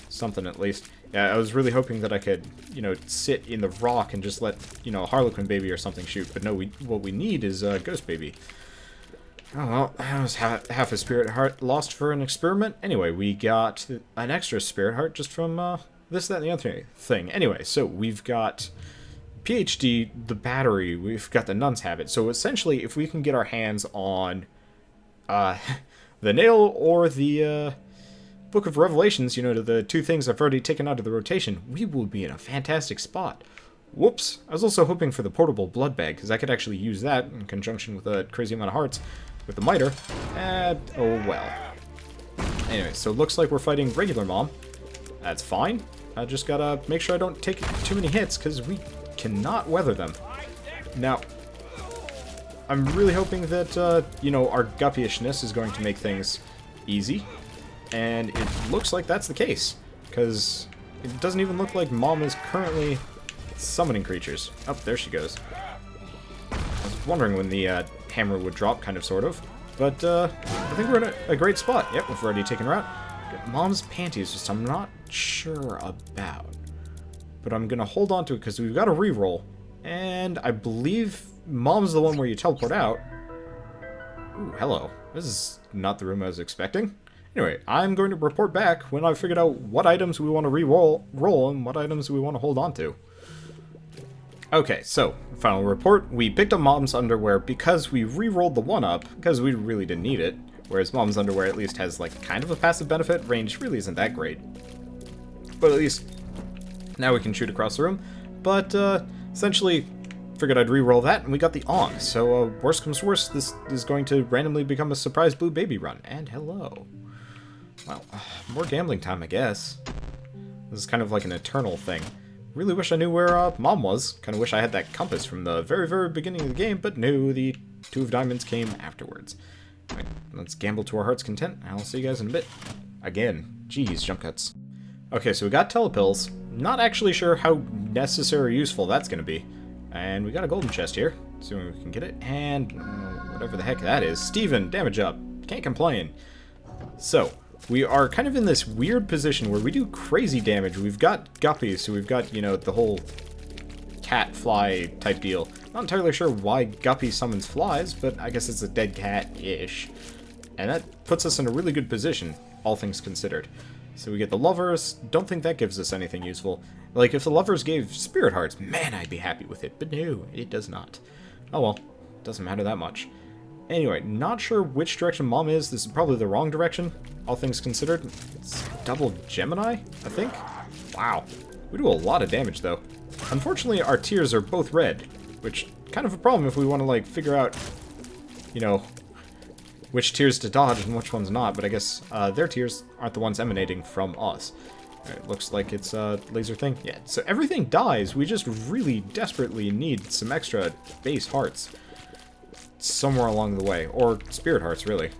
S1: something at least. Yeah, I was really hoping that I could, you know, sit in the rock and just let, you know, a Harlequin baby or something shoot, but no, what we need is a ghost baby. Oh, well, that was half a spirit heart lost for an experiment. Anyway, we got an extra spirit heart just from this, that, and the other thing. Anyway, so we've got PhD, the battery, we've got the nun's habit. So essentially, if we can get our hands on the nail or the Book of Revelations, you know, the two things I've already taken out of the rotation, we will be in a fantastic spot. Whoops. I was also hoping for the portable blood bag, because I could actually use that in conjunction with a crazy amount of hearts with the miter. And, oh well. Anyway, so it looks like we're fighting regular Mom. That's fine. I just gotta make sure I don't take too many hits, because we cannot weather them. Now, I'm really hoping that, you know, our guppyishness is going to make things easy. And it looks like that's the case, because it doesn't even look like Mom is currently summoning creatures. Oh, there she goes. I was wondering when the hammer would drop, kind of, sort of. But I think we're in a great spot. Yep, we've already taken her out. Got Mom's panties, which I'm not sure about. But I'm going to hold on to it because we've got a reroll. And I believe Mom's the one where you teleport out. Ooh, hello. This is not the room I was expecting. Anyway, I'm going to report back when I've figured out what items we want to roll and what items we want to hold on to. Okay, so, final report. We picked up Mom's underwear because we re-rolled the 1-up, because we really didn't need it. Whereas Mom's underwear at least has, like, kind of a passive benefit. Range really isn't that great. But at least now we can shoot across the room. But, essentially, figured I'd re-roll that, and we got the Onk. So, worst comes to worst, this is going to randomly become a surprise blue baby run. And hello. Well, more gambling time, I guess. This is kind of like an eternal thing. Really wish I knew where Mom was. Kind of wish I had that compass from the very, very beginning of the game, but no, the 2 of diamonds came afterwards. Alright, let's gamble to our heart's content. I'll see you guys in a bit. Again. Jeez, jump cuts. Okay, so we got telepills. Not actually sure how necessary or useful that's going to be. And we got a golden chest here. See when we can get it. And whatever the heck that is. Steven, damage up. Can't complain. So, we are kind of in this weird position where we do crazy damage. We've got guppies, so we've got, you know, the whole cat fly type deal. Not entirely sure why Guppy summons flies, but I guess it's a dead cat-ish. And that puts us in a really good position, all things considered. So we get the lovers. Don't think that gives us anything useful. Like, if the lovers gave spirit hearts, man, I'd be happy with it. But no, it does not. Oh well, doesn't matter that much. Anyway, not sure which direction Mom is. This is probably the wrong direction, all things considered. It's double Gemini, I think? Wow. We do a lot of damage, though. Unfortunately, our tiers are both red, which kind of a problem if we want to, like, figure out, you know, which tiers to dodge and which ones not, but I guess their tiers aren't the ones emanating from us. It looks like it's a laser thing. Yeah, so everything dies. We just really desperately need some extra base hearts somewhere along the way, or spirit hearts, really.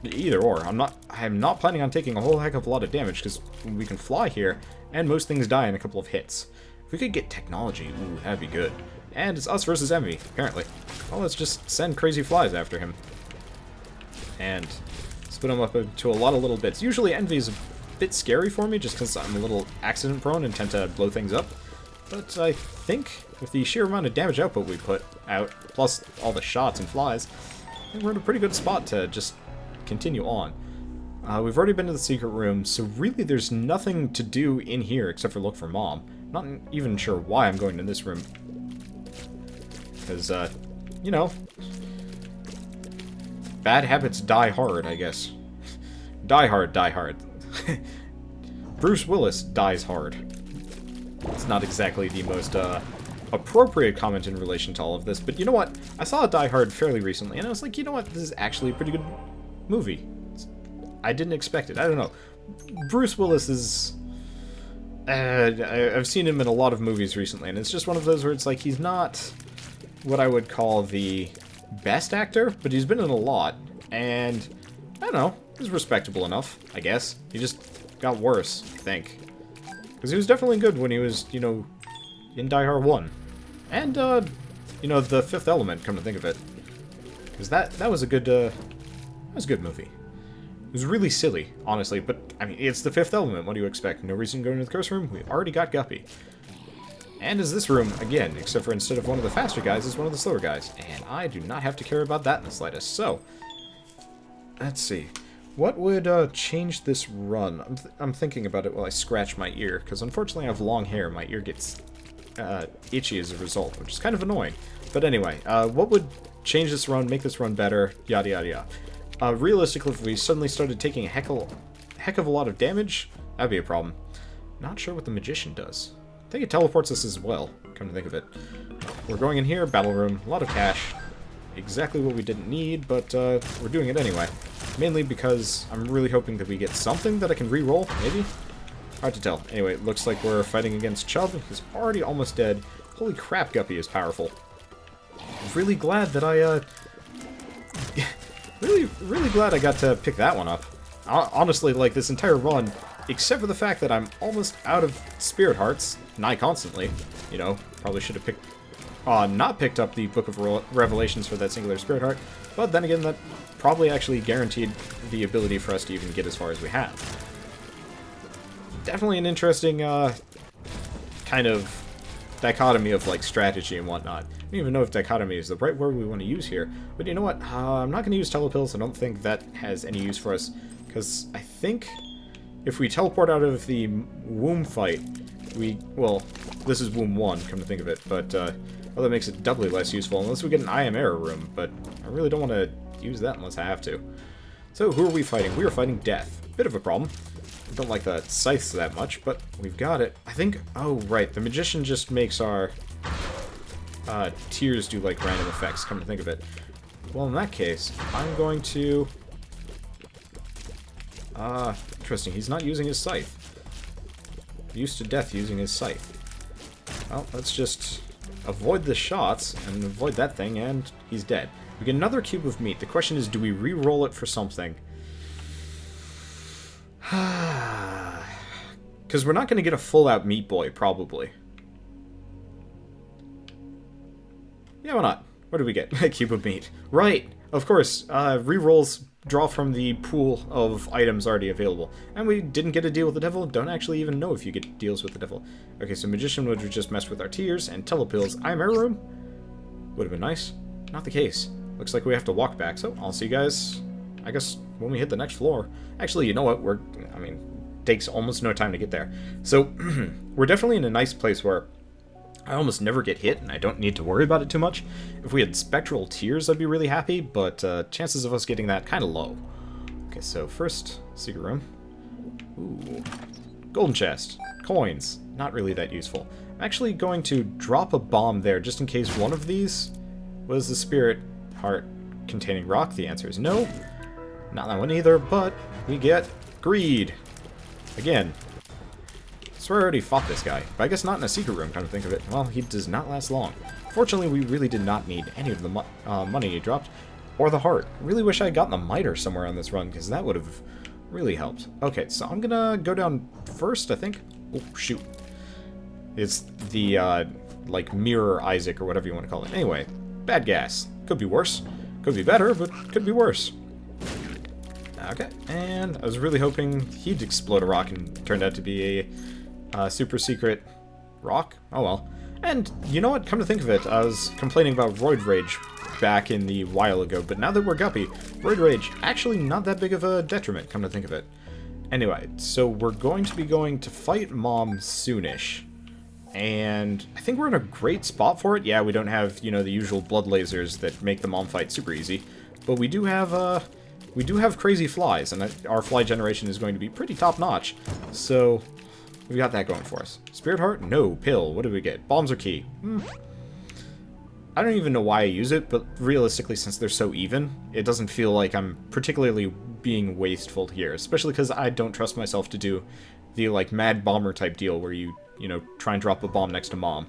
S1: Either or. I'm not planning on taking a whole heck of a lot of damage because we can fly here, and most things die in a couple of hits. If we could get technology, ooh, that'd be good. And it's us versus Envy, apparently. Well, let's just send crazy flies after him. And split him up into a lot of little bits. Usually Envy is a bit scary for me, just because I'm a little accident prone and tend to blow things up. But I think with the sheer amount of damage output we put out, plus all the shots and flies, I think we're in a pretty good spot to just continue on. We've already been to the secret room, so really there's nothing to do in here except for look for Mom. Not even sure why I'm going to this room. Because, you know, bad habits die hard, I guess. Die hard, die hard. Bruce Willis dies hard. It's not exactly the most appropriate comment in relation to all of this, but you know what? I saw Die Hard fairly recently, and I was like, you know what? This is actually a pretty good movie. I didn't expect it. I don't know. Bruce Willis is... I've seen him in a lot of movies recently, and it's just one of those where it's like, he's not what I would call the best actor, but he's been in a lot, and I don't know, he's respectable enough, I guess. He just got worse, I think. Because he was definitely good when he was, you know, in Die Hard 1. And, you know, The Fifth Element, come to think of it. Because that was a good, that was a good movie. It was really silly, honestly, but, I mean, it's The Fifth Element. What do you expect? No reason to go into the curse room? We already got Guppy. And is this room, again, except for instead of one of the faster guys, is one of the slower guys. And I do not have to care about that in the slightest. So, let's see. What would change this run? I'm thinking about it while I scratch my ear, because unfortunately I have long hair. My ear gets itchy as a result, which is kind of annoying. But anyway, what would change this run, make this run better, yada yada yada. Realistically, if we suddenly started taking a heck of a lot of damage, that'd be a problem. Not sure what the Magician does. I think it teleports us as well, come to think of it. We're going in here, battle room, a lot of cash. Exactly what we didn't need, but we're doing it anyway. Mainly because I'm really hoping that we get something that I can re-roll, maybe? Hard to tell. Anyway, it looks like we're fighting against Chubb. He's already almost dead. Holy crap, Guppy is powerful. I'm really glad that I, really glad I got to pick that one up. Honestly, like, this entire run, except for the fact that I'm almost out of Spirit Hearts, nigh constantly, you know, probably should have not picked up the Book of Revelations for that singular Spirit Heart, but then again, that probably actually guaranteed the ability for us to even get as far as we have. Definitely an interesting, kind of dichotomy of, like, strategy and whatnot. I don't even know if dichotomy is the right word we want to use here, but you know what, I'm not going to use telepills. I don't think that has any use for us, because I think if we teleport out of the womb fight, well, this is womb 1, come to think of it, but, well, that makes it doubly less useful, unless we get an I Am Error room, but I really don't want to use that unless I have to. So, who are we fighting? We are fighting Death. Bit of a problem. I don't like the scythes that much, but we've got it. I think, oh, right, the Magician just makes our tears do, like, random effects, come to think of it. Well, in that case, I'm going to... interesting, he's not using his scythe. Used to Death using his scythe. Well, let's just avoid the shots and avoid that thing, and he's dead. We get another cube of meat. The question is, do we re-roll it for something? Because we're not going to get a full-out Meat Boy, probably. Yeah, why not? What did we get? A cube of meat. Right! Of course, re-rolls draw from the pool of items already available. And we didn't get a deal with the devil. Don't actually even know if you get deals with the devil. Okay, so Magician would have just messed with our tears, and Telepills. I'm Air Room? Would have been nice. Not the case. Looks like we have to walk back, so I'll see you guys, I guess, when we hit the next floor. Actually, you know what? Takes almost no time to get there. So, we're definitely in a nice place where I almost never get hit, and I don't need to worry about it too much. If we had Spectral Tears, I'd be really happy, but chances of us getting that kind of low. Okay, so first, secret room. Ooh. Golden chest. Coins. Not really that useful. I'm actually going to drop a bomb there, just in case one of these was the Spirit Heart containing rock. The answer is no. Not that one either, but we get Greed. Again. I swear I already fought this guy, but I guess not in a secret room, come to think of it. Well, he does not last long. Fortunately, we really did not need any of the money he dropped, or the heart. I really wish I had gotten the miter somewhere on this run, because that would have really helped. Okay, so I'm gonna go down first, I think. Oh, shoot. It's the, like, Mirror Isaac, or whatever you want to call it. Anyway, bad gas. Could be worse. Could be better, but could be worse. Okay, and I was really hoping he'd explode a rock, and it turned out to be a super secret rock. Oh well. And you know what? Come to think of it, I was complaining about Roid Rage back in the while ago, but now that we're Guppy, Roid Rage actually not that big of a detriment, come to think of it. Anyway, so we're going to be going to fight Mom soonish. And I think we're in a great spot for it. Yeah, we don't have, you know, the usual blood lasers that make the Mom fight super easy, but we do have crazy flies, and our fly generation is going to be pretty top-notch. So, we got that going for us. Spirit Heart? No. Pill. What do we get? Bombs or key? I don't even know why I use it, but realistically, since they're so even, it doesn't feel like I'm particularly being wasteful here, especially because I don't trust myself to do the, like, Mad Bomber type deal where you know, try and drop a bomb next to Mom.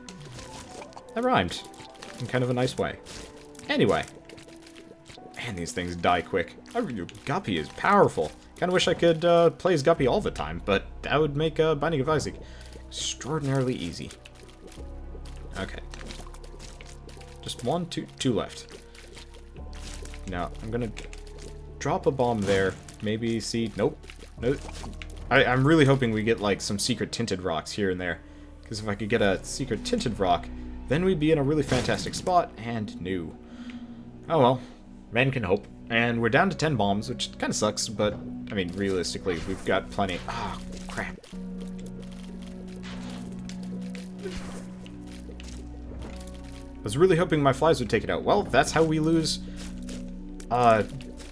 S1: That rhymed. In kind of a nice way. Anyway. Man, these things die quick. Guppy is powerful. Kinda wish I could play as Guppy all the time, but that would make Binding of Isaac extraordinarily easy. Okay. Just two left. Now, I'm gonna drop a bomb there. Maybe see... Nope. Nope. I'm really hoping we get, like, some secret tinted rocks here and there. Because if I could get a secret tinted rock, then we'd be in a really fantastic spot, and no. Oh well. Man can hope. And we're down to 10 bombs, which kind of sucks, but, I mean, realistically, we've got plenty. Ah, crap. I was really hoping my flies would take it out. Well, that's how we lose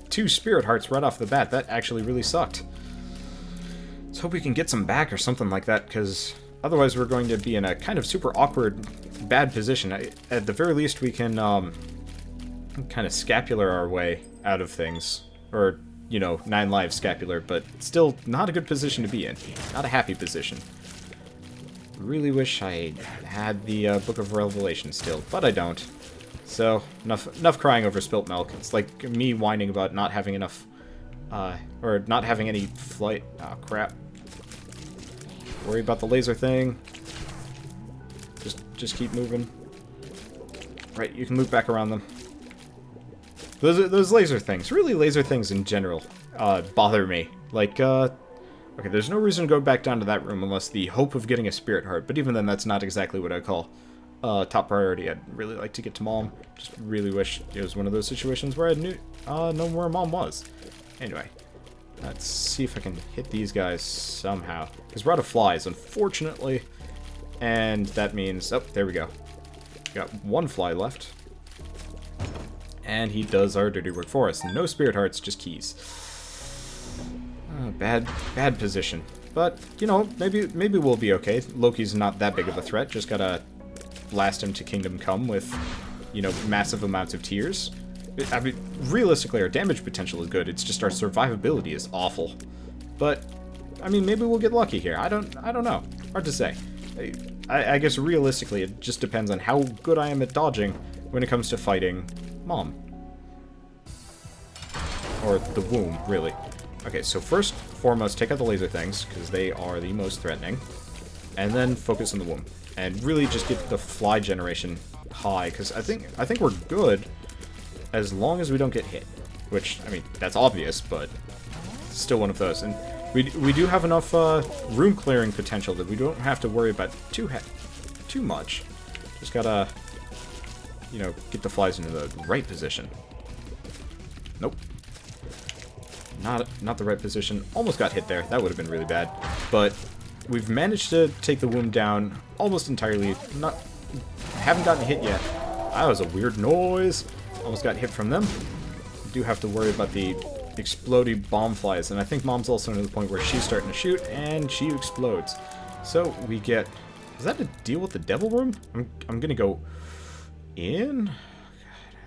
S1: 2 spirit hearts right off the bat. That actually really sucked. Let's hope we can get some back or something like that, because otherwise we're going to be in a kind of super awkward, bad position. At the very least, we can kind of scapular our way out of things. Or, you know, 9 lives scapular, but still not a good position to be in. Not a happy position. Really wish I had the Book of Revelation still, but I don't. So, enough crying over spilt milk. It's like me whining about not having enough, or not having any flight. Oh, crap. Worry about the laser thing. Just keep moving. Right, you can loop back around them. Those laser things, really laser things in general, bother me. Like, okay, there's no reason to go back down to that room unless the hope of getting a spirit heart, but even then that's not exactly what I call top priority. I'd really like to get to Mom. Just really wish it was one of those situations where I knew know where Mom was. Anyway, let's see if I can hit these guys somehow. Because we're out of flies, unfortunately. And that means... Oh, there we go. Got 1 fly left. And he does our dirty work for us. No spirit hearts, just keys. Bad position. But, you know, maybe we'll be okay. Loki's not that big of a threat. Just gotta blast him to Kingdom Come with, you know, massive amounts of tears. I mean, realistically, our damage potential is good. It's just our survivability is awful. But, I mean, maybe we'll get lucky here. I don't know. Hard to say. I guess realistically, it just depends on how good I am at dodging when it comes to fighting Mom. Or the womb, really. Okay, so first, foremost, take out the laser things, because they are the most threatening. And then focus on the womb. And really just get the fly generation high, because I think we're good as long as we don't get hit. Which, I mean, that's obvious, but still one of those. And we do have enough room clearing potential that we don't have to worry about too much. Just gotta, you know, get the flies into the right position. Nope. Not the right position. Almost got hit there. That would have been really bad. But we've managed to take the womb down almost entirely. Haven't gotten hit yet. That was a weird noise. Almost got hit from them. Do have to worry about the exploding bomb flies, and I think Mom's also to the point where she's starting to shoot, and she explodes. So we get... Is that a deal with the devil room? I'm gonna go in? God,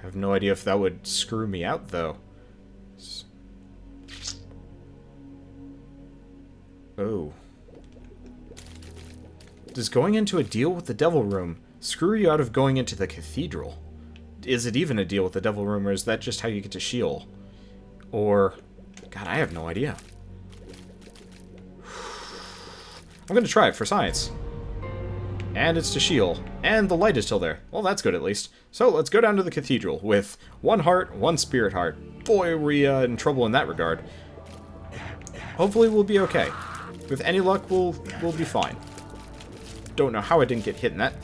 S1: I have no idea if that would screw me out, though. Oh. Does going into a deal with the devil room screw you out of going into the cathedral? Is it even a deal with the devil room, or is that just how you get to Sheol? Or... God, I have no idea. I'm gonna try it for science. And it's to Sheol. And the light is still there. Well, that's good at least. So, let's go down to the cathedral with 1 heart, 1 spirit heart. Boy, are we in trouble in that regard. Hopefully we'll be okay. With any luck, we'll be fine. Don't know how I didn't get hit in that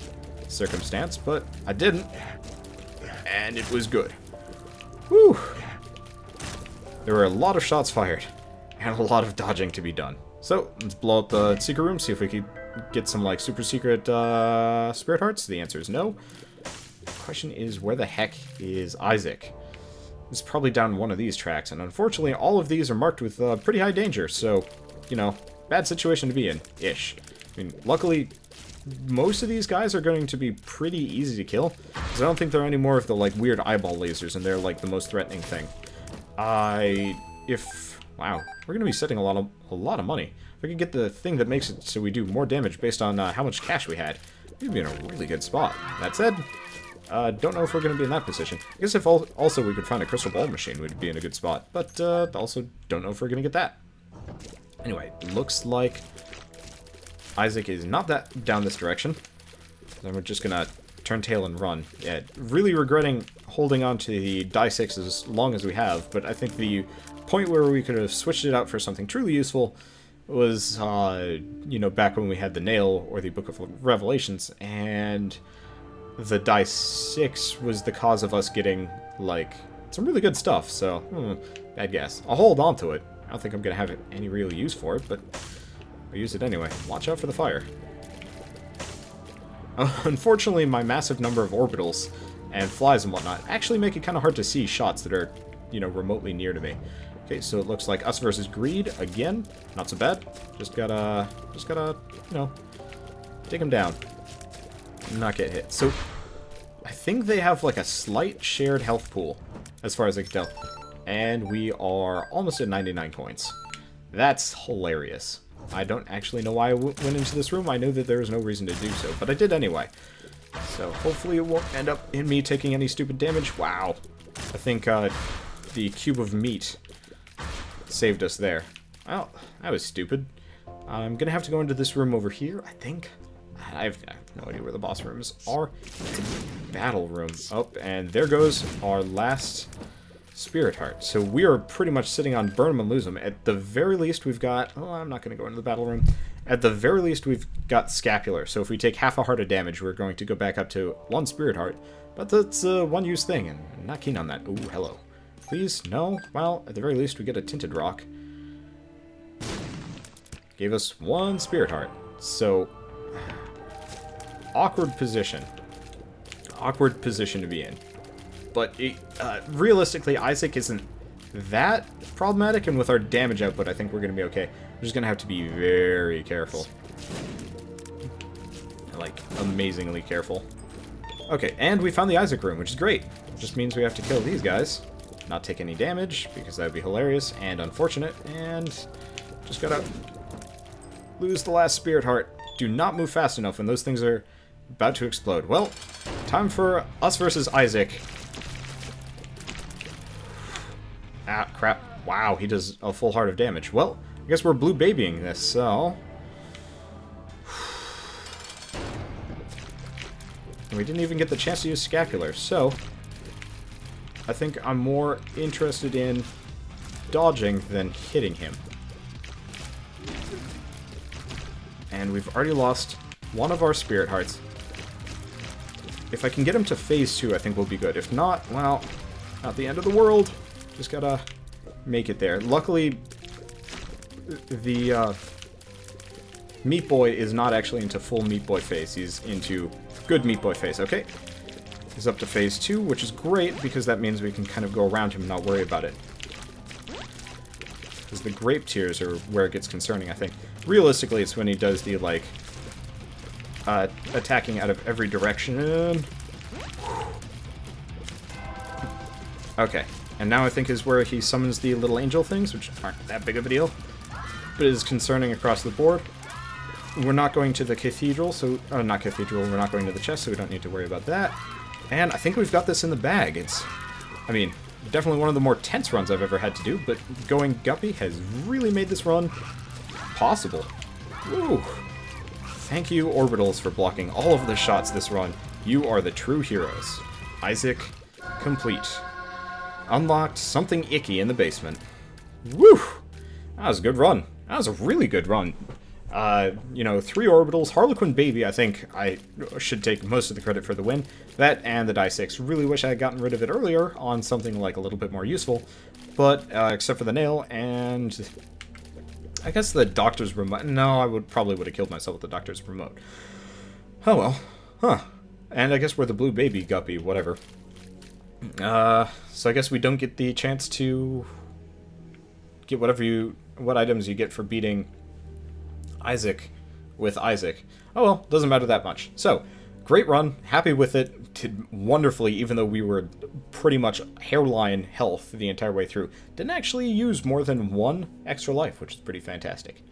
S1: circumstance, but I didn't. And it was good. Whew. There were a lot of shots fired, and a lot of dodging to be done. So, let's blow up the secret room, see if we can get some, like, super secret spirit hearts. The answer is no. The question is, where the heck is Isaac? It's probably down one of these tracks, and unfortunately, all of these are marked with pretty high danger, so, you know, bad situation to be in, ish. I mean, luckily, most of these guys are going to be pretty easy to kill, because I don't think there are any more of the, like, weird eyeball lasers, and they're, like, the most threatening thing. Wow, we're going to be setting a lot of money. If we could get the thing that makes it so we do more damage based on how much cash we had, we'd be in a really good spot. That said, don't know if we're going to be in that position. I guess if also we could find a crystal ball machine, we'd be in a good spot. But also don't know if we're going to get that. Anyway, looks like Isaac is not that down this direction. Then we're just going to turn tail and run. Yeah, really regretting holding on to the die 6 as long as we have, but I think the point where we could have switched it out for something truly useful was, you know, back when we had the nail or the Book of Revelations, and the die 6 was the cause of us getting, like, some really good stuff, so, bad guess. I'll hold on to it. I don't think I'm going to have any real use for it, but I'll use it anyway. Watch out for the fire. Unfortunately, my massive number of orbitals and flies and whatnot actually make it kind of hard to see shots that are, you know, remotely near to me. Okay, so it looks like us versus greed again. Not so bad. Just gotta, you know, take him down. Not get hit. So, I think they have like a slight shared health pool, as far as I can tell. And we are almost at 99 coins. That's hilarious. I don't actually know why I went into this room. I know that there is no reason to do so, but I did anyway. So hopefully it won't end up in me taking any stupid damage. Wow. I think the cube of meat saved us there. Well, that was stupid. I'm going to have to go into this room over here, I think. I have no idea where the boss rooms are. It's a battle room. Oh, and there goes our last spirit heart. So we are pretty much sitting on burn 'em and lose 'em. At the very least, we've got... Oh, I'm not going to go into the battle room. At the very least, we've got scapular. So if we take half a heart of damage, we're going to go back up to 1 spirit heart. But that's a one-use thing, and I'm not keen on that. Ooh, hello. Please? No? Well, at the very least, we get a tinted rock. Gave us 1 spirit heart. So... awkward position. Awkward position to be in. But realistically, Isaac isn't that problematic, and with our damage output, I think we're going to be okay. We're just going to have to be very careful. Like, amazingly careful. Okay, and we found the Isaac room, which is great. It just means we have to kill these guys. Not take any damage, because that would be hilarious and unfortunate, and just gotta lose the last spirit heart. Do not move fast enough when those things are about to explode. Well, time for us versus Isaac. Ah, crap. Wow, he does a full heart of damage. Well, I guess we're blue babying this, so... And we didn't even get the chance to use scapular, so... I think I'm more interested in dodging than hitting him. And we've already lost 1 of our spirit hearts. If I can get him to phase 2, I think we'll be good. If not, well, not the end of the world. Just gotta make it there. Luckily, the Meat Boy is not actually into full Meat Boy phase. He's into good Meat Boy phase. Okay. He's up to phase 2, which is great, because that means we can kind of go around him and not worry about it. Because the grape tears are where it gets concerning, I think. Realistically, it's when he does the, like, attacking out of every direction. Okay. And now I think is where he summons the little angel things, which aren't that big of a deal. But it is concerning across the board. We're not going to the cathedral, so... not cathedral, we're not going to the chest, so we don't need to worry about that. And I think we've got this in the bag. It's... I mean, definitely one of the more tense runs I've ever had to do, but going Guppy has really made this run possible. Woo! Thank you, Orbitals, for blocking all of the shots this run. You are the true heroes. Isaac, complete. Unlocked something icky in the basement. Woo! That was a good run. That was a really good run. You know, 3 orbitals. Harlequin Baby, I think I should take most of the credit for the win. That and the die 6. Really wish I had gotten rid of it earlier on something like a little bit more useful. But, except for the nail and... I guess the doctor's remote. No, I probably would have killed myself with the doctor's remote. Oh well. Huh. And I guess we're the blue baby guppy, whatever. So I guess we don't get the chance to get what items you get for beating Isaac with Isaac. Oh well, doesn't matter that much. So, great run, happy with it, did wonderfully even though we were pretty much hairline health the entire way through. Didn't actually use more than 1 extra life, which is pretty fantastic.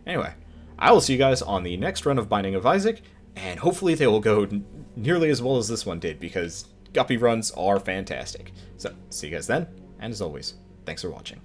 S1: Anyway, I will see you guys on the next run of Binding of Isaac, and hopefully they will go nearly as well as this one did, because Guppy runs are fantastic. So, see you guys then, and as always, thanks for watching.